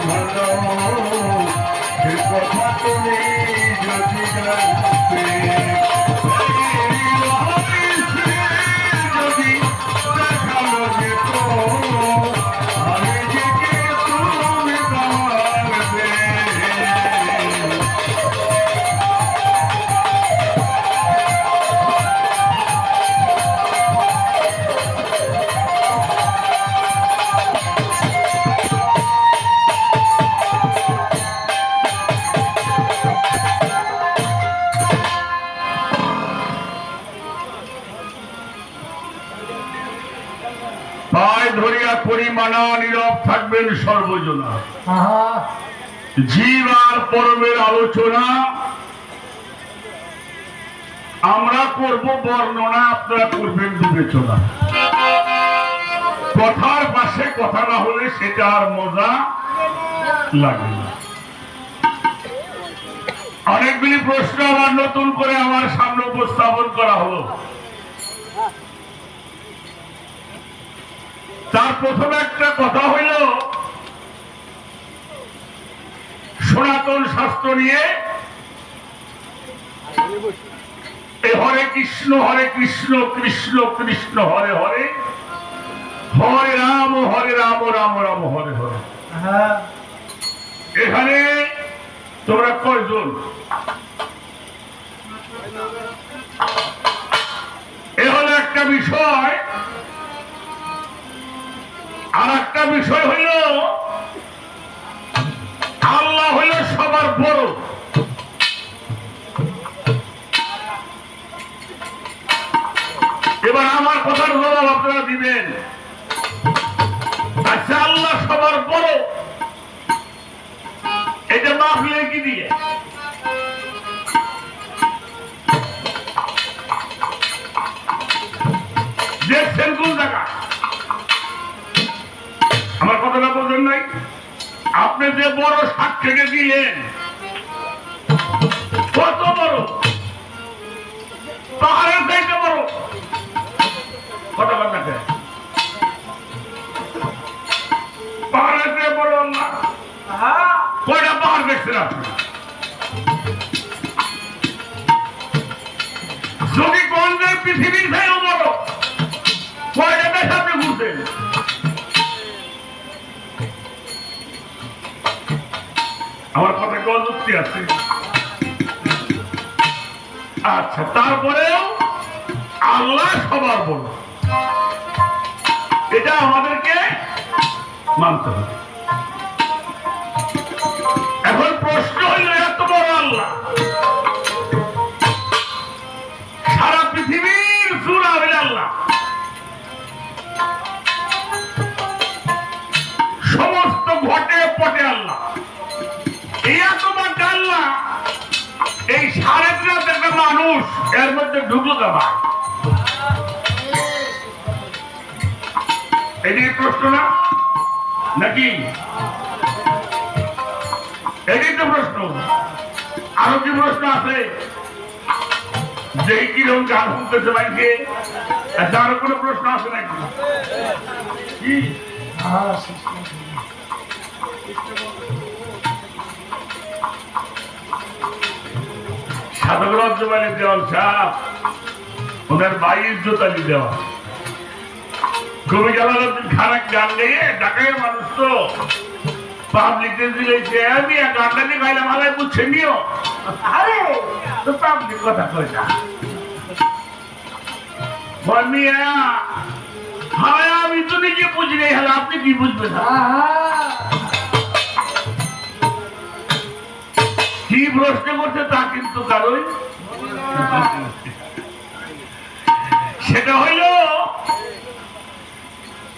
ভালো সে কথা তুমি যদি জানতে যদি দেখানো যেত আমি যে তুমি পারবে। পায় ধরিয়া পরিমাণা নীরব থাকবেন সর্বজনা। জীব আর পরমের আলোচনা আমরা করব বর্ণনা, আপনারা করবেন বিবেচনা। কথার পাশে কথা না হলে সেটা আর মজা লাগে না। অনেকগুলি প্রশ্ন আবার নতুন করে আমার সামনে উপস্থাপন করা হলো। তার প্রথমে একটা কথা হইল সনাতন শাস্ত্র নিয়ে হরে কৃষ্ণ কৃষ্ণ কৃষ্ণ হরে হরে, হরে রাম রাম রাম হরে হরে। এখানে তোমরা কয়জন? এ হলো একটা বিষয়। আর একটা বিষয় হইল আল্লাহ হইল সবার বড়। এবার আমার কথার জবাব আপনারা দিবেন। আচ্ছা, আল্লাহ সবার বড়, এটা মাপলে কি দিয়ে? দেখছেন কোন জায়গা? আমার কথাটা বোঝেন নাই? আপনি যে বড় সাক্ষীকে দিলেন কত বড়? পাহাড়ের চাইতে বড়। কথা বলতে পাহাড়ের চেয়ে বড় আল্লাহ। কয়টা পাহাড় দেখছেন আপনি? যদি গঞ্জের পৃথিবীর চাইও বড়, কয়টা দেশ আপনি ঘুরছেন? আমার কথা কি অযুক্তি আছে? আচ্ছা, তারপরেও আল্লাহ সবার বড়, এটা আমাদেরকে মানতে হবে। এখন প্রশ্ন হইল, এত বড় আল্লাহ, সারা পৃথিবীর চূড়া হইল আল্লাহ, সমস্ত ঘটে পটে আল্লাহ, এই এত বড় আল্লাহ, এই 3.5 একটা মানুষ এর মধ্যে ঢুকলো কেমন? এটাই প্রশ্ন না নাকি? এটাই তো প্রশ্ন। আরো কি প্রশ্ন আছে? যে কিরকম গান শুনতেছে বাইকে, আরো কোনো প্রশ্ন আছে নাকি? কি সাধকরাজ্য মানে দেওয়াল সাহ, ওনার ভাই ইজ্জত আলী দেওয়া। কবি জালালউদ্দিন খান গান গেয়ে ঢাকায় মানুষ তো পাবলিক দিয়েছে, আমি গানটা নিয়ে গাইলাম, আলাই বুঝছে নিও। আরে তো পাবলিক কথা কয় না, আমি তো নিজে বুঝি নাই, হলে আপনি কি বুঝবেন? কি প্রশ্ন করছে তা কিন্তু কারণ সেটা হইল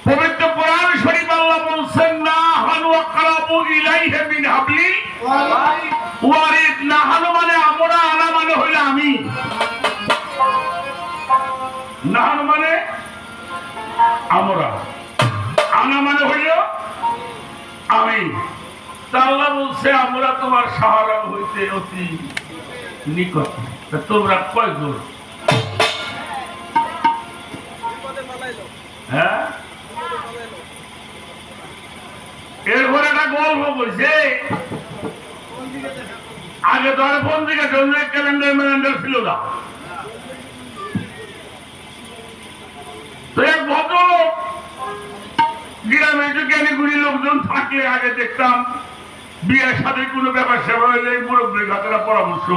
পবিত্র কোরআন শরীফ আল্লাহ বলছেন, না হানু আকরাবু ইলাইহি মিন হাবলিল ওয়ারিদ। না হানু মানে আমরা, আনা মানে হইল আমি। না হানু মানে আমরা, আনা মানে হইল আমি। আল্লাহ বলছে আমরা তোমার সাহারা হইতে অতি নিকট। তোমরা কয়জন? হ্যাঁ, এরপর একটা গল্প করছে আগে তো আর পত্রিকা ক্যালেন্ডার ম্যালেন্ডার ছিল না তো এক ভদ্রলোক গ্রামে যে জ্ঞানীগুলি লোকজন থাকলে আগে দেখতাম বিয়ের সাথে কোনো ব্যাপার সেবা হইলে মুরব্বীর ঘটনা পরামর্শ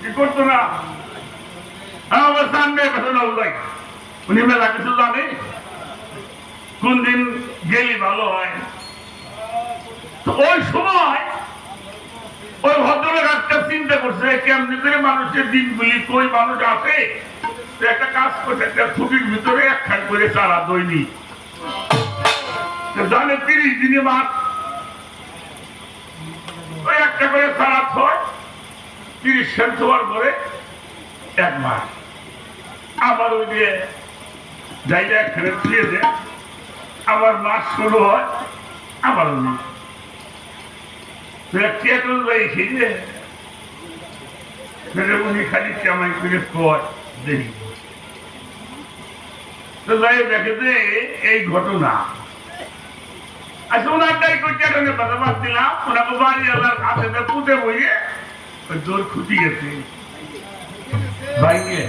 কি করতো না আমার সামনে উনি মেলা কিছু জানে কোন দিন গেলি ভালো হয় তো ওই সময় ওই ভদ্রলোক একটা চিন্তা করছে কেমনি করে মানুষের দিনগুলি কই মানুষ আসে একটা কাজ করছে একটা ছুটির ভিতরে একখান করে চারা দৈনিক জানে 30 দিনে মাছ ওই একটা করে চারা হয় 30 সেন্ট হওয়ার পরে 1 মাস আবার ওই যে জায়গা একখানে ফিরে দেয় আবার মাস শুরু হয় আবার উনি খালি কেমন করে কয় দেখি তো যাই দেখে যে এই ঘটনা আচ্ছা ওনারটাই কেটনে বাজাবাদ দিলাম ওনাকে বাড়ি আল্লাহর কাছে পুঁতে বইয়ে ওই জোর খুঁটি গেছে ভাইকে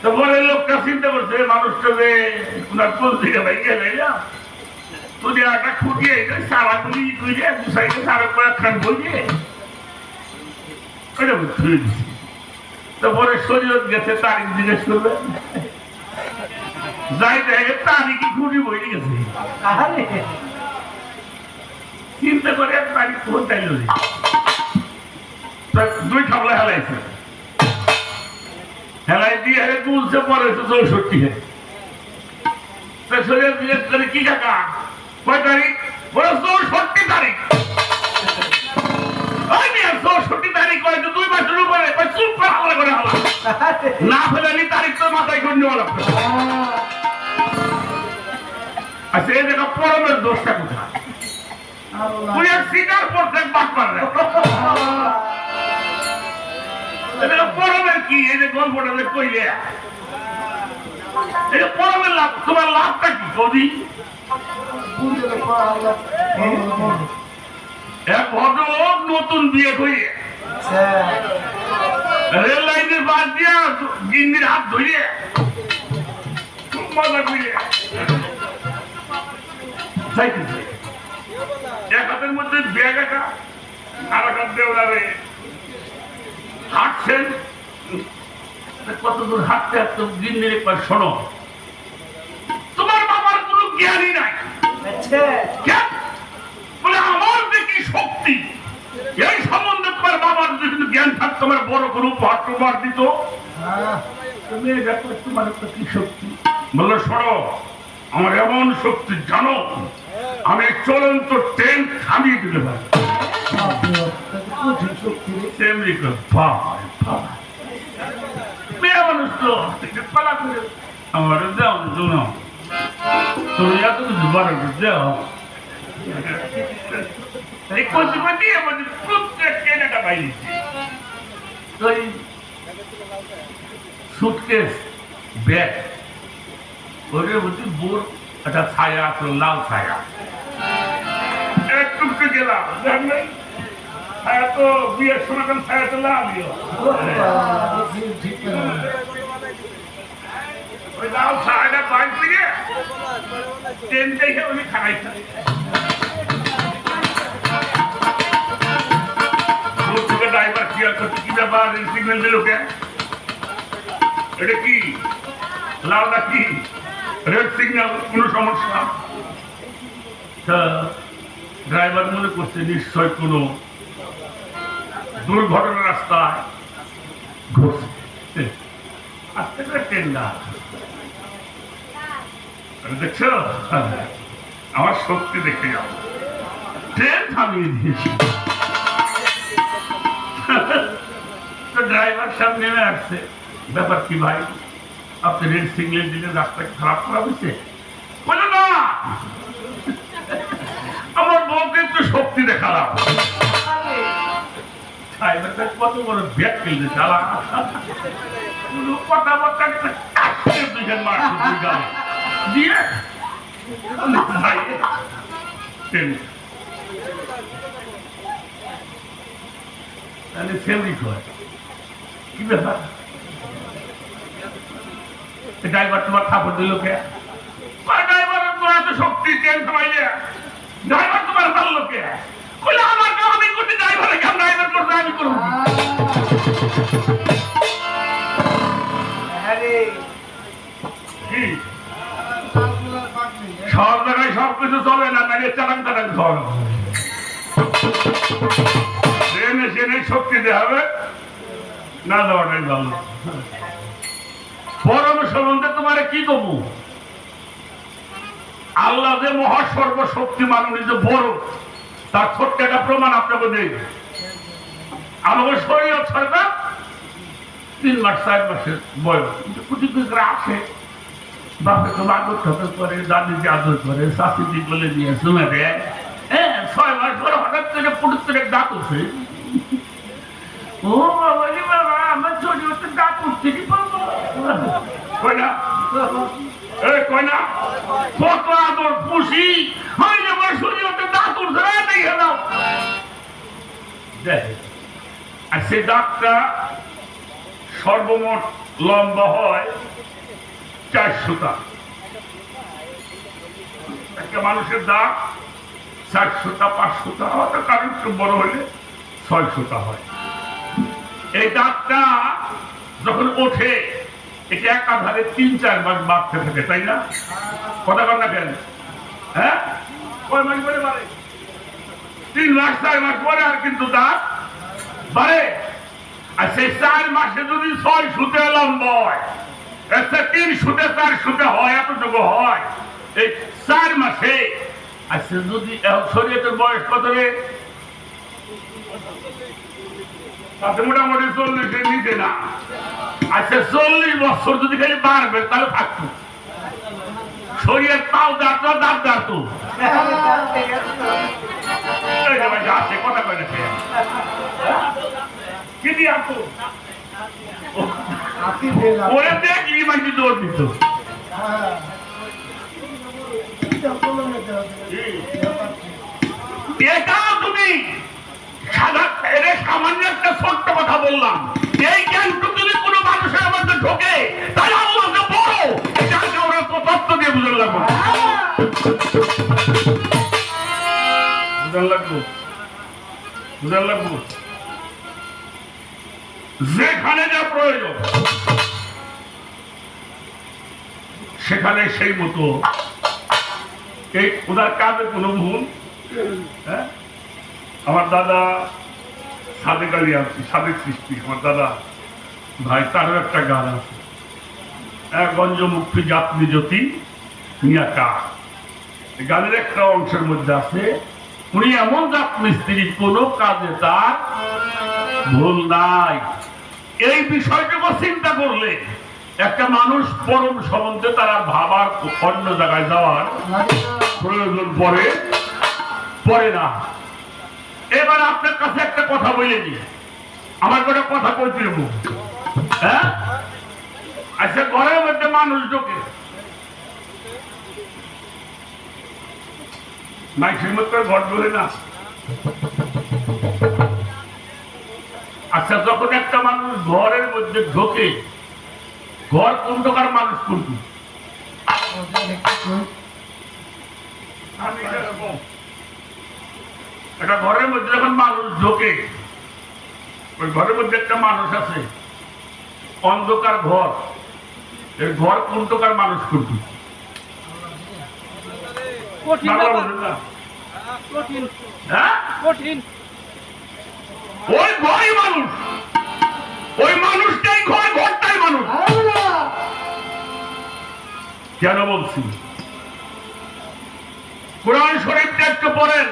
তারপরে লোকটা চিন্তা করছে মানুষটা যে ওনার কোন থেকে ভাইকে লাইলাম তুই একটা খুঁটিয়ে সারাগুলি গুলিয়ে দুসাইকে সারা কয়েকখান বইয়ে ওইটা ছুঁয়ে দিচ্ছি তারপরে শরীর গেছে তারিখ জিজ্ঞেস করবে যাই দেখে তারিখই খুঁটি বই গেছে চিন্তা করে এক তারিখ কোনটাই লই 2 খাবলা হেলাইছে হেলাই দিয়ে হেলে তুলছে পরে 64 শরীর জিজ্ঞেস করে কি কাকা কয় তারিখ বলে 64 তারিখ 64 তারিখ হয়তো 2 মাসের উপরে চুপ করে হামলা করে হালা না ফেলানি তারিখ তো মাথায় করে নেওয়া লাগবে আচ্ছা এই জায়গা পরমের দোষটা কোথায় তুই এক সিটার পড়ছেন বাদ পারবে এটা পরমের কি এই যে গল্পটা যে কইলে এটা পরমের লাভ তোমার লাভটা কি কবি এক ভদ্রলোক নতুন বিয়ে করিয়ে রেল লাইনের বাদ দিয়া গিন্নির হাত ধরিয়ে মজা করিয়ে এক হাতের মধ্যে ব্যাগ একটা আর এক হাত দিয়ে ওনারে হাঁটছেন কত দূর হাঁটতে হাঁটতে গিন্নির একবার শোনো তোমার বাবার কোনো জ্ঞানই নাই বলে আমার যে কি শক্তি এই সম্বন্ধে তোমার বাবার যদি কিন্তু জ্ঞান থাকতো আমার বড় কোনো উপহার প্রমাণ দিত তুমি তোমার কি শক্তি বললো শোনো আমার এমন শক্তি জানো আমি চলন্ত ট্রেন থামিয়ে দিতে পারি মেয়ে মানুষ তো পালা করে আমার দাও শোনো তুমি এত কিছু বারো দাও সুটকেস ব্যাগ ওদের বলছি বোর একটা ছায়া আছে লাল ছায়া একটু গেলাম ছায়া তো বিয়ের সময় ছায়া তো লাল ওই লাল ছায়াটা বাইক থেকে ট্রেন দেখে উনি খারাই খাই ড্রাইভার কি করছে কি ব্যাপার সিগন্যাল দিল কে এটা কি লালটা কি রেড সিগন্যাল কোন সমস্যা ড্রাইভার মনে করছে নিশ্চয় কোন দুর্ঘটনা রাস্তায় ঘটছে আস্তে করে ট্রেন না দেখছো আমার শক্তি দেখে যাও ট্রেন থামিয়ে দিয়েছি ড্রাইভার সামনে নেমে আসছে ব্যাপার কি ভাই আপনি রেড সিগন্যাল দিলে রাস্তা খারাপ করা হয়েছে বলে না আমার বউকে একটু শক্তি দেখালাম কত বড় ব্যাগ ফেলতে চালা কথাবার্তা দিয়ে কি ব্যাপার? ড্রাইভার তোমার খাবার দিল কে? ড্রাইভারের তোমার এত শক্তি তেল খামাইলে ড্রাইভার তোমার পারলো কে? কইলে আমার কাম আমি করতে, ড্রাইভারের কাম ড্রাইভার করতে আমি করবো। কি সব জায়গায় সবকিছু চলে না, মানে চালান চালান ধর ট্রেনে সেনে শক্তি দেওয়া হবে না, দেওয়াটাই ভালো। পরম সম্বন্ধে তোমার কি কব? আল্লাহ যে মহাসর্বশক্তিমান, উনি যে বড়, তার ছোট্ট একটা প্রমাণ আপনাকে দেই। আমাকে শরীর সরকার 3 মাস 4 মাসের বয়স, কুটি কুটি আসে, বাপে তো আদর ঠাদর করে, দাদিকে আদর করে, শাশুড়ি বলে নিয়ে শুনে দেয়। হ্যাঁ, 6 মাস পরে হঠাৎ করে পুটুক করে দাঁত উঠে। ও বাবা রে বাবা, আমার শরীর হচ্ছে দাঁত উঠতে কি পারবো? কই না কই না কত আদর খুশি হয়, আমার শরীর হচ্ছে দাঁত উঠছে না, দেখে দাও। আর সেই দাঁতটা সর্বমোট লম্বা হয় 4 সুতা। একটা মানুষের দাঁত 4 সুতা 5 সুতা হয়, কারণ একটু বড় হলে 6 সুতা হয়। এই দাঁতটা যখন ওঠে, এটা একাধারে 3-4 মাস বাড়তে থাকে, তাই না? কথা বল না কেন? হ্যাঁ, কয় মাস পরে বাড়ে? 3 মাস 4 মাস পরে আর কিন্তু দাঁত বাড়ে। আর সেই 4 মাসে যদি 6 সুতে লম্বা হয়, 3 সুতে 4 সুতে হয়, এতটুকু হয় এই 4 মাসে। আচ্ছা, যদি শরীয়তের বয়স কত রে? মোটামুটি 40-এর নিচে না। আচ্ছা, 40 বছর যদি খালি বাড়বে তাহলে থাকতো শরীরের পাও দাঁড়তো, দাঁত দাঁড়তো। কথা কয় না কি দিয়ে আসতো? ওরে দেখলি মানে দৌড় দিত। এটা তুমি সামান্য একটা ছোট্ট কথা বললাম, এই জ্ঞানটুকু যদি কোনো মানুষের মধ্যে ঢোকে, তাহলে আল্লাহ যে বড়, এটা ওরা তো তত্ত্ব দিয়ে বুঝতে লাগবো। বুঝার লাগবো যেখানে যা প্রয়োজন সেখানে সেই মতো। এই ওনার কাজে কোনো ভুল? হ্যাঁ, আমার দাদা সাদেক আলী আছে, সাদেক সৃষ্টি, আমার দাদা ভাই, তারও একটা গান আছে, গঞ্জমুক্তি জাতনি জ্যোতি মিয়াকা। গানের একটা অংশের মধ্যে আছে, উনি এমন জাত মিস্ত্রি, কোন কাজে তার ভুল নাই। এই বিষয়টুকু চিন্তা করলে একটা মানুষ পরম সম্বন্ধে তারা ভাবার, অন্য জায়গায় যাওয়ার প্রয়োজন পড়ে না। এবার আপনার কাছে একটা কথা বলে দিই, আমার একটা কথা বলতে দেবো। হ্যাঁ, আচ্ছা, ঘরের মধ্যে মানুষ ঢোকে, মাইকের মধ্যে ঘর ঢোকে না। আচ্ছা, যখন একটা মানুষ ঘরের মধ্যে ঢোকে, ঘর কোন প্রকার মানুষ করত? একটা ঘরের মধ্যে যখন মানুষ ঢোকে, ওই ঘরের মধ্যে একটা মানুষ আছে, অন্ধকার ঘর। এই ঘর কোন প্রকার মানুষ করত? ওই ঘরই মানুষ, ওই মানুষটাই ঘর, ঘরটাই মানুষ। কেন বলছি? কোরআন শরীফটা একটু পড়েন।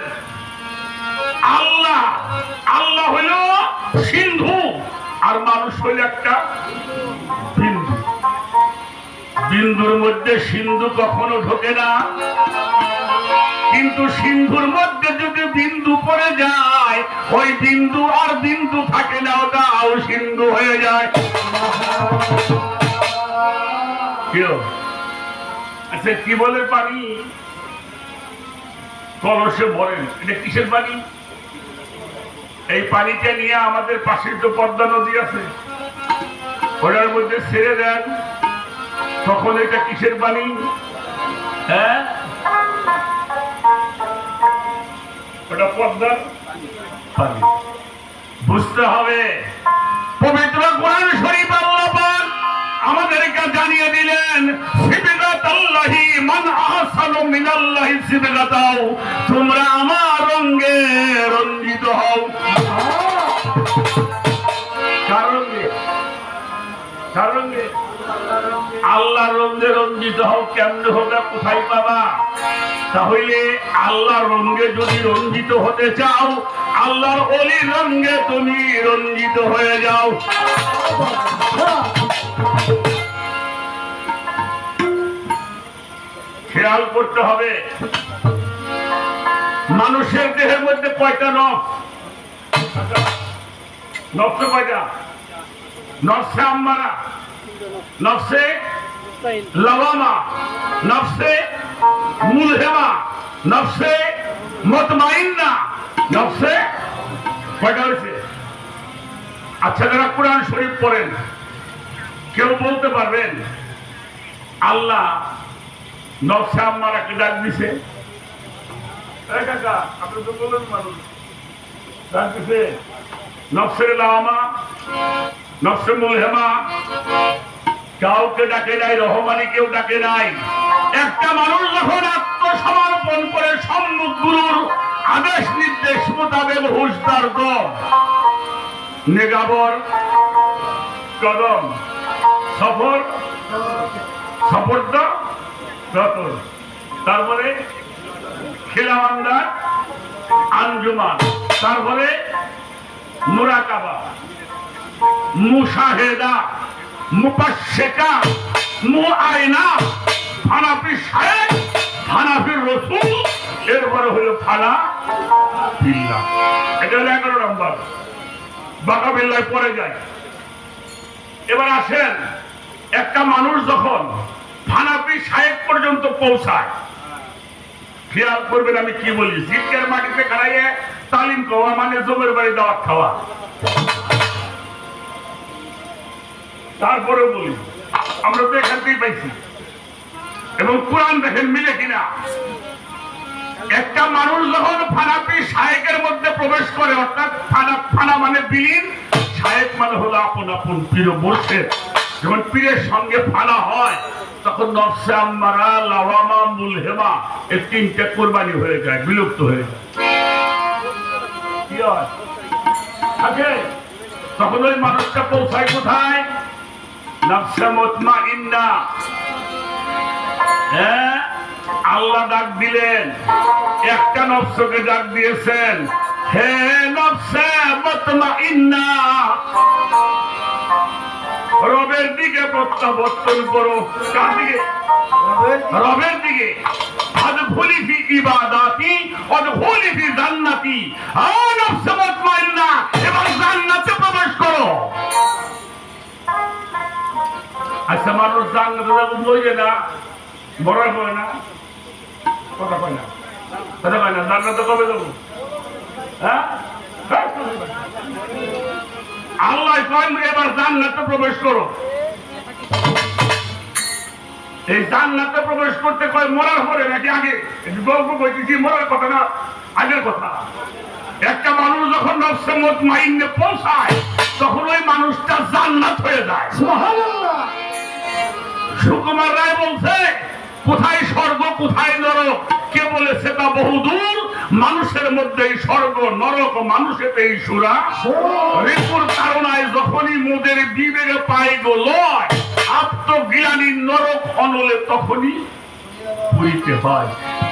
আল্লাহ হইল সিন্ধু, আর মানুষ হইল একটা বিন্দু। বিন্দুর মধ্যে সিন্ধু কখনো ঢোকে না, কিন্তু সিন্ধুর মধ্যে যদি বিন্দু পড়ে যায়, ওই বিন্দু আর বিন্দু থাকে না, ওটাও সিন্ধু হয়ে যায়। আচ্ছা টিউবওয়েলের পানি কলসে ভরেন, এটা কিসের পানি? এই পানিটা নিয়ে আমাদের পাশে তো পদ্মা নদী আছে, ওটার মধ্যে ছেড়ে দেন, তখন এটা কিসের পানি? হ্যাঁ, ওটা পদ্মার পানি। বুঝতে হবে পবিত্র কোরআন শরীফ আল্লাহ পাক আমাদেরকে জানিয়ে দিলেন, সিবগাতাল্লাহি মান আহসানু মিনাল্লাহি সিবগাতাও, তোমরা আমার রঙে রঞ্জিত হও। কারণ আল্লাহর রঙে রঞ্জিত হও। কেমনে হবে, কোথায় পাবা? তাহলে আল্লাহর রঙে যদি রঞ্জিত হতে চাও, আল্লাহর ওলির রঙে তুমি রঞ্জিত হয়ে যাও। খেয়াল করতে হবে, মানুষের দেহের মধ্যে কয়টা নখ? নখে কয়টা? নফসে আম্মারা, নফসে লাওয়ামা, নফসে মুলহেমা, নফসে মুতমাইন্না, নফসে কয়টা হয়েছে? আচ্ছা, যারা কোরআন শরীফ পড়েন কেউ বলতে পারবেন আল্লাহ নফসে আম্মারাকে ডাক দিছে? আপনি তো বলেন মানুষ ডাক দিছে। নফসে লাওয়ামা, নফসে মুলহেমা কাউকে ডাকে নাই, রহমানি কেউ ডাকে নাই। একটা মানুষ যখন আত্মসমর্পণ করে সম্মুখ গুরুর আদেশ নির্দেশ মোতাবেক হুঁশদার দম, নেগাবর কদম, সফর সফর্দ যতন, তারপরে খেলামান্দার আঞ্জুমান, তারপরে মুরাকাবা, মুশাহেদা, মুপাশশিকা, মুআয়না, হানাফি সাহেব, হানাফির রাসূল, এরপরে হলো ফালা বিল্লাহ। এটা হলো 11 নম্বর। বাকা বিল্লাহ পরে যায়। এবার আসেন, একটা মানুষ যখন হানাফি সাহেব পর্যন্ত পৌঁছায়, খেয়াল করবেন আমি কি বলি, জিজ্ঞের মাটিতে খাড়াইয়ে তালিম খাওয়া মানে জমের বাড়ি দাওয়াত খাওয়া। তারপরে বলি, আমরা তো এখান থেকেই পাইছি, এবং কোরআন দেখেন মিলে কিনা। একটা মানুষ যখন ফানাফি শায়েকের মধ্যে প্রবেশ করে, অর্থাৎ ফানা মানে বিলীন, শায়েক মানে হলো আপন আপন পীর মুর্শিদ। যখন পীরের সঙ্গে ফানা হয়, তখন নফসে আম্মারা, লাওয়ামা, মুলহেমা এই তিনটে কোরবানি হয়ে যায়, বিলুপ্ত হয়ে যায়। কি হয়? তখন ওই মানুষটা পৌঁছায় কোথায়? নফসে মুতমাইন্না। হ্যাঁ, আল্লাহ ডাক দিলেন, একটা নফসকে ডাক দিয়েছেন, হে নফসে মুতমাইন্না, রবের দিকে প্রত্যাবর্তন করো। কার দিকে? রবের দিকে। আদখুলি ফি ইবাদাতি ওয়াদখুলি ফি জান্নাতি। আ নফসে মুতমাইন্না, এবার জান্নাতে প্রবেশ করো। আচ্ছা, মানুষ জান্নাতে যাবে বলবে না, বড় হয় না, কথা কয় না, কথা কয় না, জান্নাতে কবে যাবো? হ্যাঁ, আল্লাহ কয় এবার জান্নাতে প্রবেশ করো। এই জান্নাতে প্রবেশ করতে কয় মরার পরে নাকি আগে? গল্প কইতেছি, মরার কথা না, আগের কথা। একটা মানুষ যখন নফসে মুতমাইন্না পৌঁছায়, তখন ওই মানুষটা জান্নাত হয়ে যায়। সুবহানাল্লাহ। সুকুমার রায় বলছে, কোথায় স্বর্গ কোথায় নরক কে বলেছে তা বহুদূর, মানুষের মধ্যেই স্বর্গ, নরক মানুষেতেই সুরা। রিপুর তাড়নায় যখনই মোদের বিবেকে পায় গো লয়, আত্মজ্ঞানীর নরক অনলে তখনই পুরিতে হয়।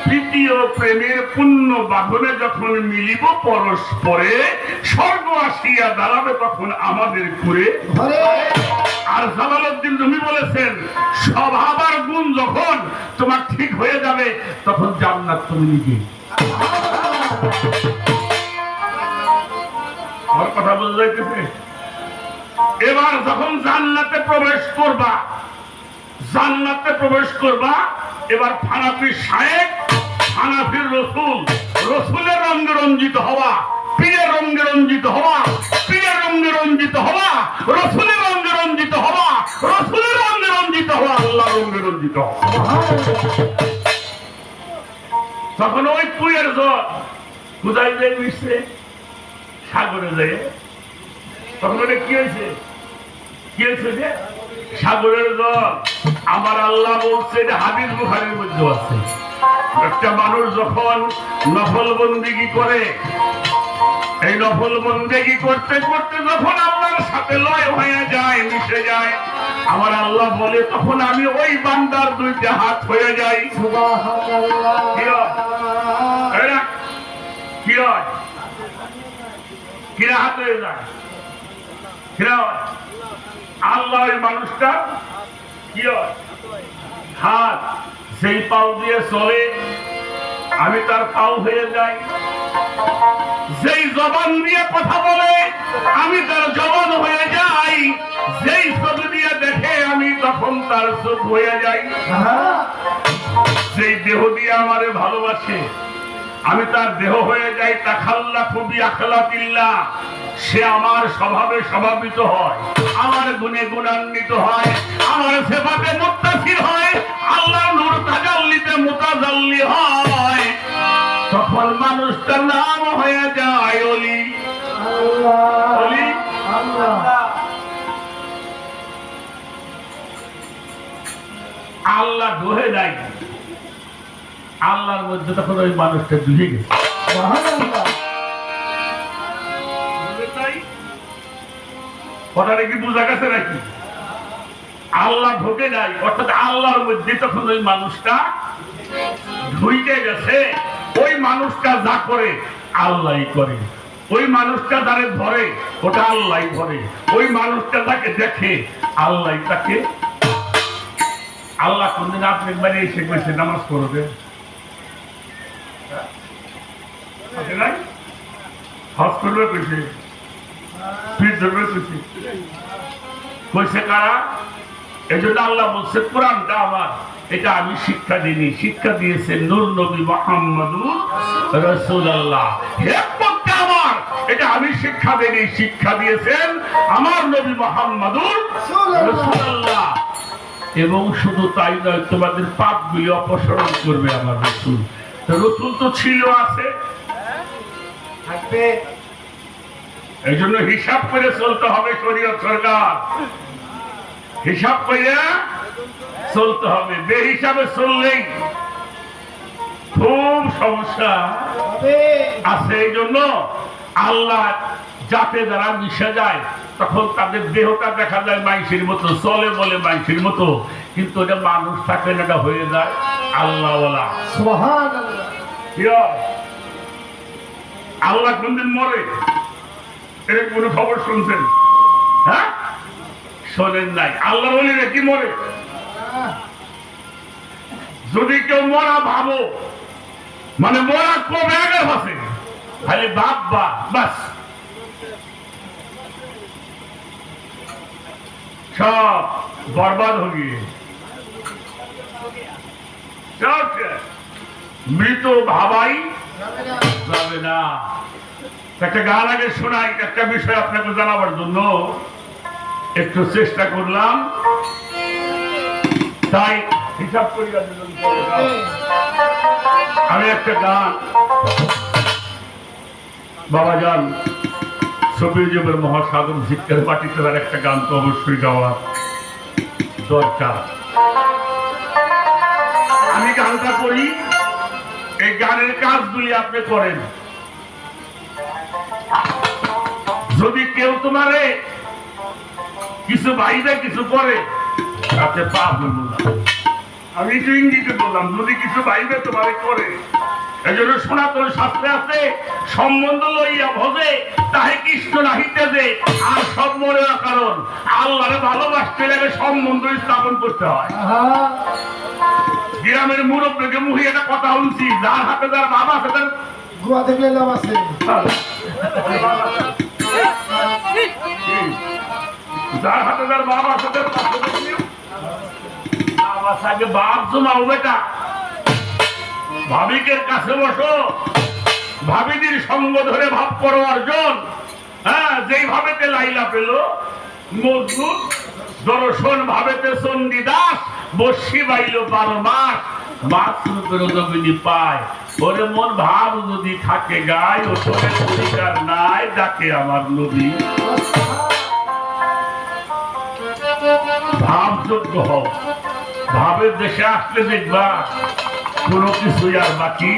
তৃতীয় প্রেমের পুণ্য বাঁধনে যখন মিলিব পরস্পরে, স্বর্গ আসিয়া দাঁড়াবে তখন আমাদের ঘুরে। আর জালালউদ্দিন রুমি বলেছেন, স্বভাব আর গুণ যখন তোমার ঠিক হয়ে যাবে, তখন জান্নাত তুমি নিজে। আমার কথা বোঝা যাইতেছে? এবার যখন জান্নাতে প্রবেশ করবা, জান্নাতে প্রবেশ করবা, এবার ফানাফির শায়েখ, ফানাফির রসুল, রসুলের রঙে রঞ্জিত হওয়া, পীরের রঙে রঞ্জিত হওয়া, পীরের রঙে রঞ্জিত হওয়া, রসুলের রঙে রঞ্জিত হওয়া, রসুলের রঙে রঞ্জিত হওয়া, আল্লাহর রঙে রঞ্জিত হওয়া। তখন ওই পুয়ের জল কোথায় যায় মিশছে? সাগরে যায়। তখন ওটা কি হয়েছে? কি হয়েছে যে সাগরের জল? আমার আল্লাহ বলছে, এটা হাদিস বুখারীর মধ্যে আছে, একটা মানুষ যখন নফল বন্দেগী করে, এই নফল বন্দেগী করতে করতে যখন আল্লাহর সাথে লয় হয়ে যায়, মিশে যায়, আমার আল্লাহ বলে তখন আমি ওই বান্দার দুইটা হাত হয়ে যাই। কি হয়? কি হয়? কিরা হাত হয়ে যায়? কিরা হয়? আল্লাহ ওই মানুষটা কি হয়? হাত। সেই পাও দিয়ে চলে, আমি তার পাও হয়ে যাই। যেই জবান দিয়ে কথা বলে, আমি তার জবান হয়ে যাই। যেই ছবি দিয়ে দেখে, আমি তখন তার চোখ হয়ে যাই। যেই দেহ দিয়ে আমারে ভালোবাসে, আমি তার দেহ হয়ে যাই। তাখাল্লাকু বিআখলাকিল্লাহ, সে আমার স্বভাবে স্বভাবিত হয়, আমার গুণে গুণান্বিত হয়, আমার সেবাতে মুত্তাসির হয়, আল্লাহর নূর তাজাল্লিতে মুতাজাল্লি হয়। তখন মানুষটার নাম হয়ে যায় ওলি। ওলি আল্লাহ ধরে যায়, আল্লাহর মধ্যে তখন ওই মানুষটা ডুবে গেছে। কথাটা কি বোঝা গেছে নাকি? আল্লাহ ঢোকে নাই, অর্থাৎ আল্লাহর মধ্যে তখন ওই মানুষটা ঢুকে গেছে। ওই মানুষটা যা করে আল্লাহই করে, ওই মানুষটা যারে ধরে ওটা আল্লাহই ধরে, ওই মানুষটা যাকে দেখে আল্লাহ তাকে। আল্লাহ কোনদিন আপনি একবার এসে কইছে নামাজ পড়বে, হজ করবে কইছে, ফির ধরবে কইছে, কইছে কারা? এই জন্য আল্লাহ বলছে কোরআনটা আমার, এটা আমি শিক্ষা দিইনি, শিক্ষা দিয়েছে নূর নবী মুহাম্মদুর রাসূলুল্লাহ। হেকমতটা আমার, এটা আমি শিক্ষা দিইনি, শিক্ষা দিয়েছেন আমার নবী মুহাম্মদুর রাসূলুল্লাহ। এবং শুধু তাই নয়, তোমাদের পাপগুলি অপসারণ করবে আমার রাসূল। তো রাসূল তো ছিল, আছে, থাকবে। এই জন্য হিসাব করে চলতে হবে। শরীয়ত সরকার হিসাব করে চলতে হবে, বেহিসাবে চললেই খুব সমস্যা আছে। এই জন্য আল্লাহ যাতে যারা মিশে যায়, তখন তাদের দেহটা দেখা যায় মানুষের মতো, চলে বলে মানুষের মতো, কিন্তু এটা মানুষ থাকে না, এটা হয়ে যায় আল্লাহওয়ালা। আল্লাহ কোনদিন মরে এর কোন খবর শুনছেন? হ্যাঁ, শোনেন নাই। আল্লাহর ওলিরা কি মরে? যদি কেউ মরা ভাবো, মানে মরা কবে আগে ভাসে, খালি ভাববা, বাস সব বরবাদ হয়ে গিয়ে মৃত ভাবাই যাবে না। একটা গান আগে শোনাই, একটা বিষয় আপনাকে জানাবার জন্য একটু চেষ্টা করলাম, তাই হিসাব করি। আমি একটা গান বাবাজান সফিউজ্জামান মহাসাগর জিক্কের পার্টিতে একটা গান তো অবশ্যই গাওয়া দরকার। আমি গানটা করি, এই গানের কাজগুলি আপনি করেন। যদি কেউ তোমারে কিছু বাইরে কিছু করে, আপনি পাপ হইব না। আমি একটু ইঙ্গিতে বললাম, যদি কিছু বাইরে তোমারে করে। এই জন্য সনাতন শাস্ত্রে আছে, সম্বন্ধ লইয়া ভজে তাহে কৃষ্ণ নাহিতে যে, আর সব মরে না। কারণ আল্লাহরে ভালোবাসতে লাগে সম্বন্ধ স্থাপন করতে হয়। গ্রামের মুরব্বীকে মুখে একটা কথা শুনছি, যার হাতে যার বাবা আছে তার গোয়া দেখলে লাভ আছে। যার হাতে যার বাবা আছে তার আছে আগে বাপ জমাও বেটা ভাবিকের কাছে বসো ভাবিদির সঙ্গ ধরে ভাব করো অর্জন হ্যাঁ যেই ভাবেতে লাইলা পেল মজনু দর্শন ভাবেতে চণ্ডীদাস বসি বাইল 12 মাস মাছ রূপের জমিনি পায় ওরে মন ভাব যদি থাকে গায় ও তোর অধিকার নাই ডাকে আমার নবী ভাবযোগ্য হও ভাবের দেশে আসলে দেখবা কোনো কিছুই আর বাকি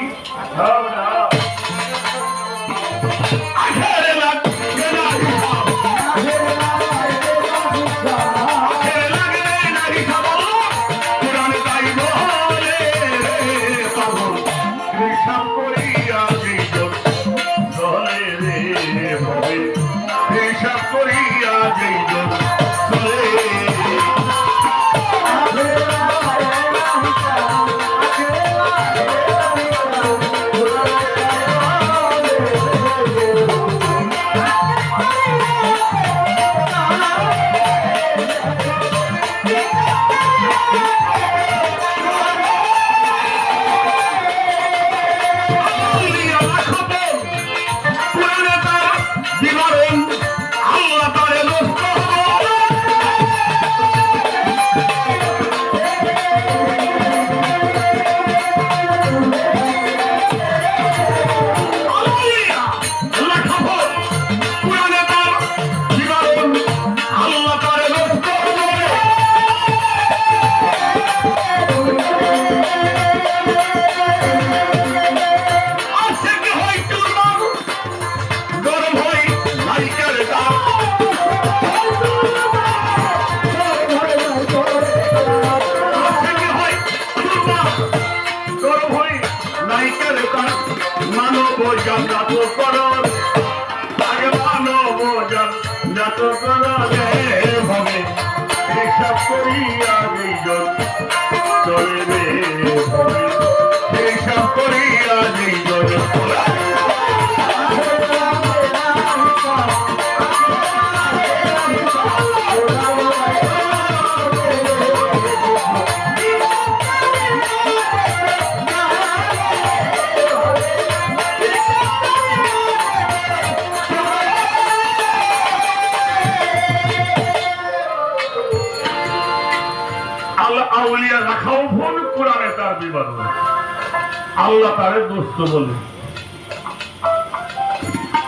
আল্লাহ তারে দোস্ত বলে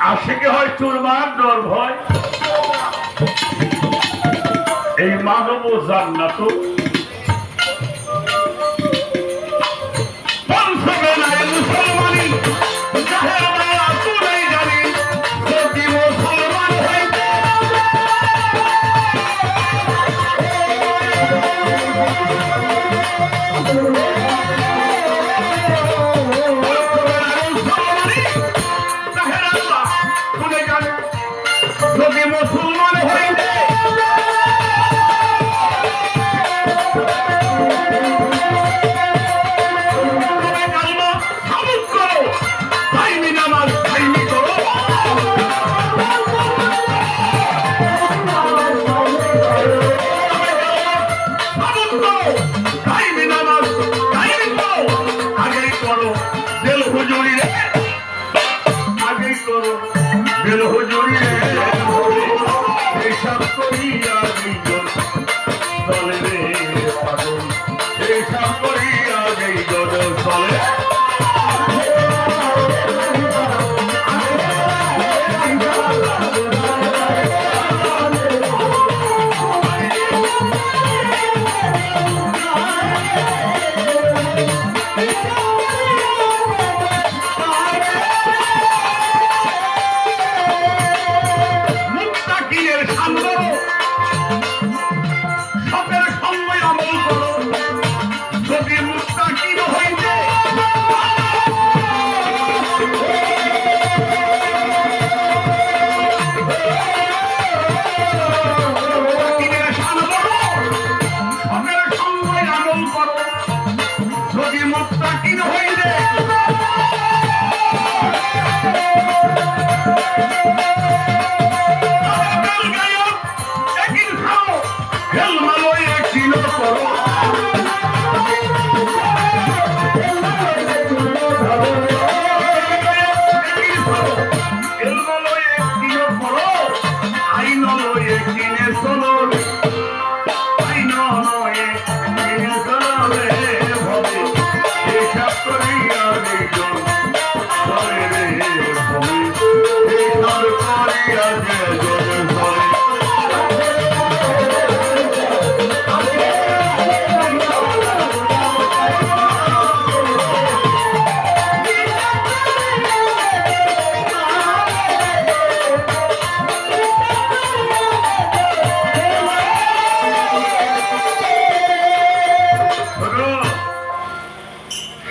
আশেকে হয় চুরমার ডর ভয় এই মানব জান্নাত মুসলমানি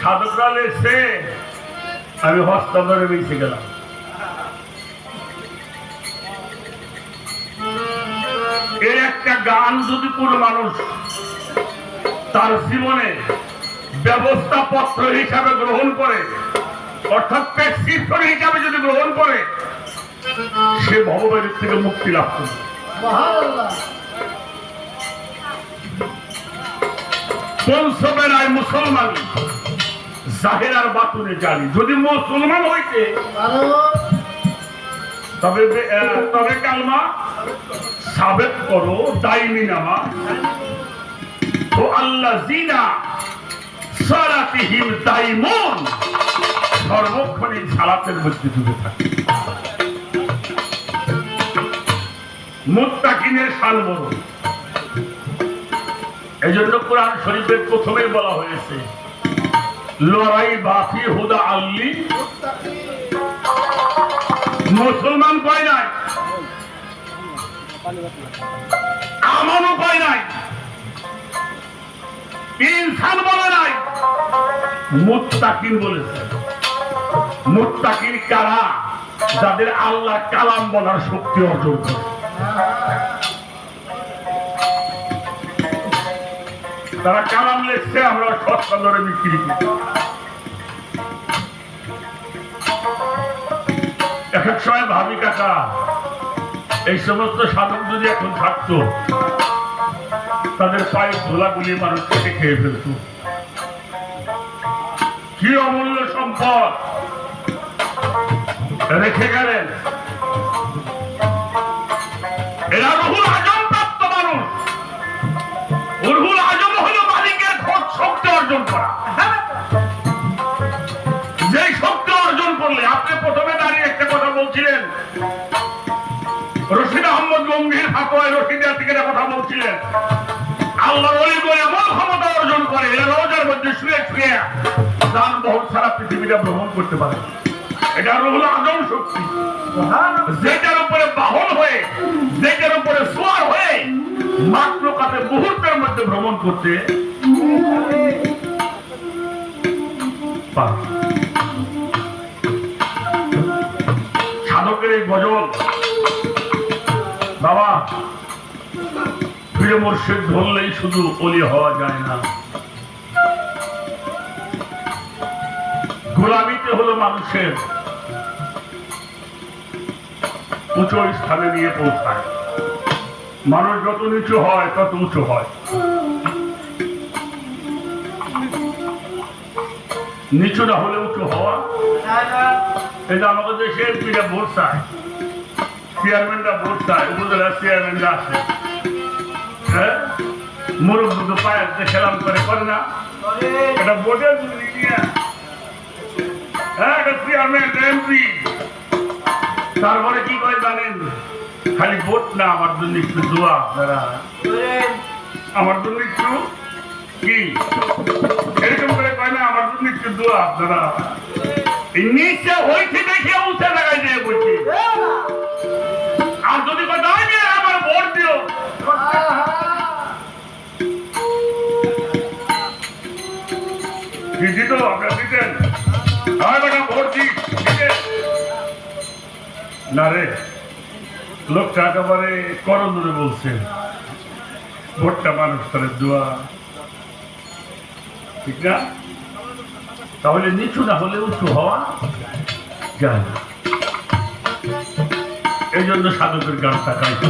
সাধকরা লেগছে, আমি হস্তান্তরে বেঁচে গেলাম। এর একটা গান যদি কোনো মানুষ তার জীবনে ব্যবস্থাপত্র হিসাবে গ্রহণ করে, অর্থাৎ প্রেসক্রিপশন হিসাবে যদি গ্রহণ করে, সে ভববাদের থেকে মুক্তি লাভ করবে। পঞ্চমেরায় মুসলমান জাহের আর বাতুনে জানি, যদি মুসলমান হইতে তবে কালমা সাবেক করো, দাইমি নামা ও আল্লাহ জিনা সালাতিহিম দাইমুন, সর্বক্ষণই সালাতের মধ্যে ডুবে থাকে। মুত্তাকিনের শান বড়, এই জন্য কোরআন শরীফের প্রথমেই বলা হয়েছে লড়াই বাফি হুদা আল্লি। মুসলমান কয় নাই, আমারও কয় নাই, ইনসান বলে নাই, মুত্তাকিন বলেছে। মুত্তাকিন কারা? যাদের আল্লাহ কালাম বলার শক্তি অর্জন করে। তারা কালাম লেখছে, আমরা সস্তা দরে বিক্রি করি। এক এক সময় ভাবি কাকা, এই সমস্ত সাধক যদি এখন থাকতো, তাদের পায়ের ধুলাগুলি মানুষ থেকে খেয়ে ফেলত। কি অমূল্য সম্পদ রেখে গেলেন। এরা রুহুল আজম প্রাপ্ত মানুষ। রুহুল আজম হলো মালিকের খোঁজ শক্তি অর্জন করা। যে শক্তি অর্জন করলে, আপনি প্রথমে দাঁড়িয়ে একটা কথা বলছিলেন, রশিদ আহমদ গম্ভীর ফাতোয়ায় রশিদিয়া থেকে কথা বলছিলেন, আল্লাহর ওলিগণ এমন ক্ষমতা অর্জন করে, এরা রোজার মধ্যে শুয়ে শুয়ে যানবাহন সারা পৃথিবীটা ভ্রমণ করতে পারে। এটা রুহুল আজম শক্তি, যেটার উপরে বাহন হয়ে, যেটার উপরে সোয়ার হয়ে মাত্র কাতে মুহূর্তের মধ্যে ভ্রমণ করতে পারে। সাধকের এই গজল, বাবা প্রিয় মুর্শিদ ধরলেই শুধু ওলি হওয়া যায় না। গোলামিতে হলো মানুষের উঁচু স্থানে নিয়ে পৌঁছায়। মানুষ যত নিচু হয় তত উঁচু হয়। নিচু না হলে উঁচু হওয়া, এটা আমাদের দেশে এমপিরা ভোট চায়, চেয়ারম্যানরা ভোট চায়, উপজেলার চেয়ারম্যানরা আসে, হ্যাঁ মুরব্বীকে পায়ের খেলাম করে না, এটা ভোটের হ্যাঁ এটা চেয়ারম্যান এমপি। তারপরে কি করে জানেন? খালি ভোট না, আমার জন্য একটু দোয়া আপনারা, আমার জন্য একটু কি এরকম করে কয় না, আমার জন্য একটু দোয়া আপনারা। নিচে হয়েছে দেখে উঠে লাগাই দিয়ে বলছি, আর যদি কথা হয় যে আমার ভোট দিও, দিত আপনারা দিতেন, ভোট দিই না রে। লোকটা একেবারে করণ ধরে বলছে ভোটটা মানুষ করে দোয়া, ঠিক না? তাহলে নিচু না হলে উঁচু হওয়া যায় না। এই জন্য সাধকের গানটা গাইছে।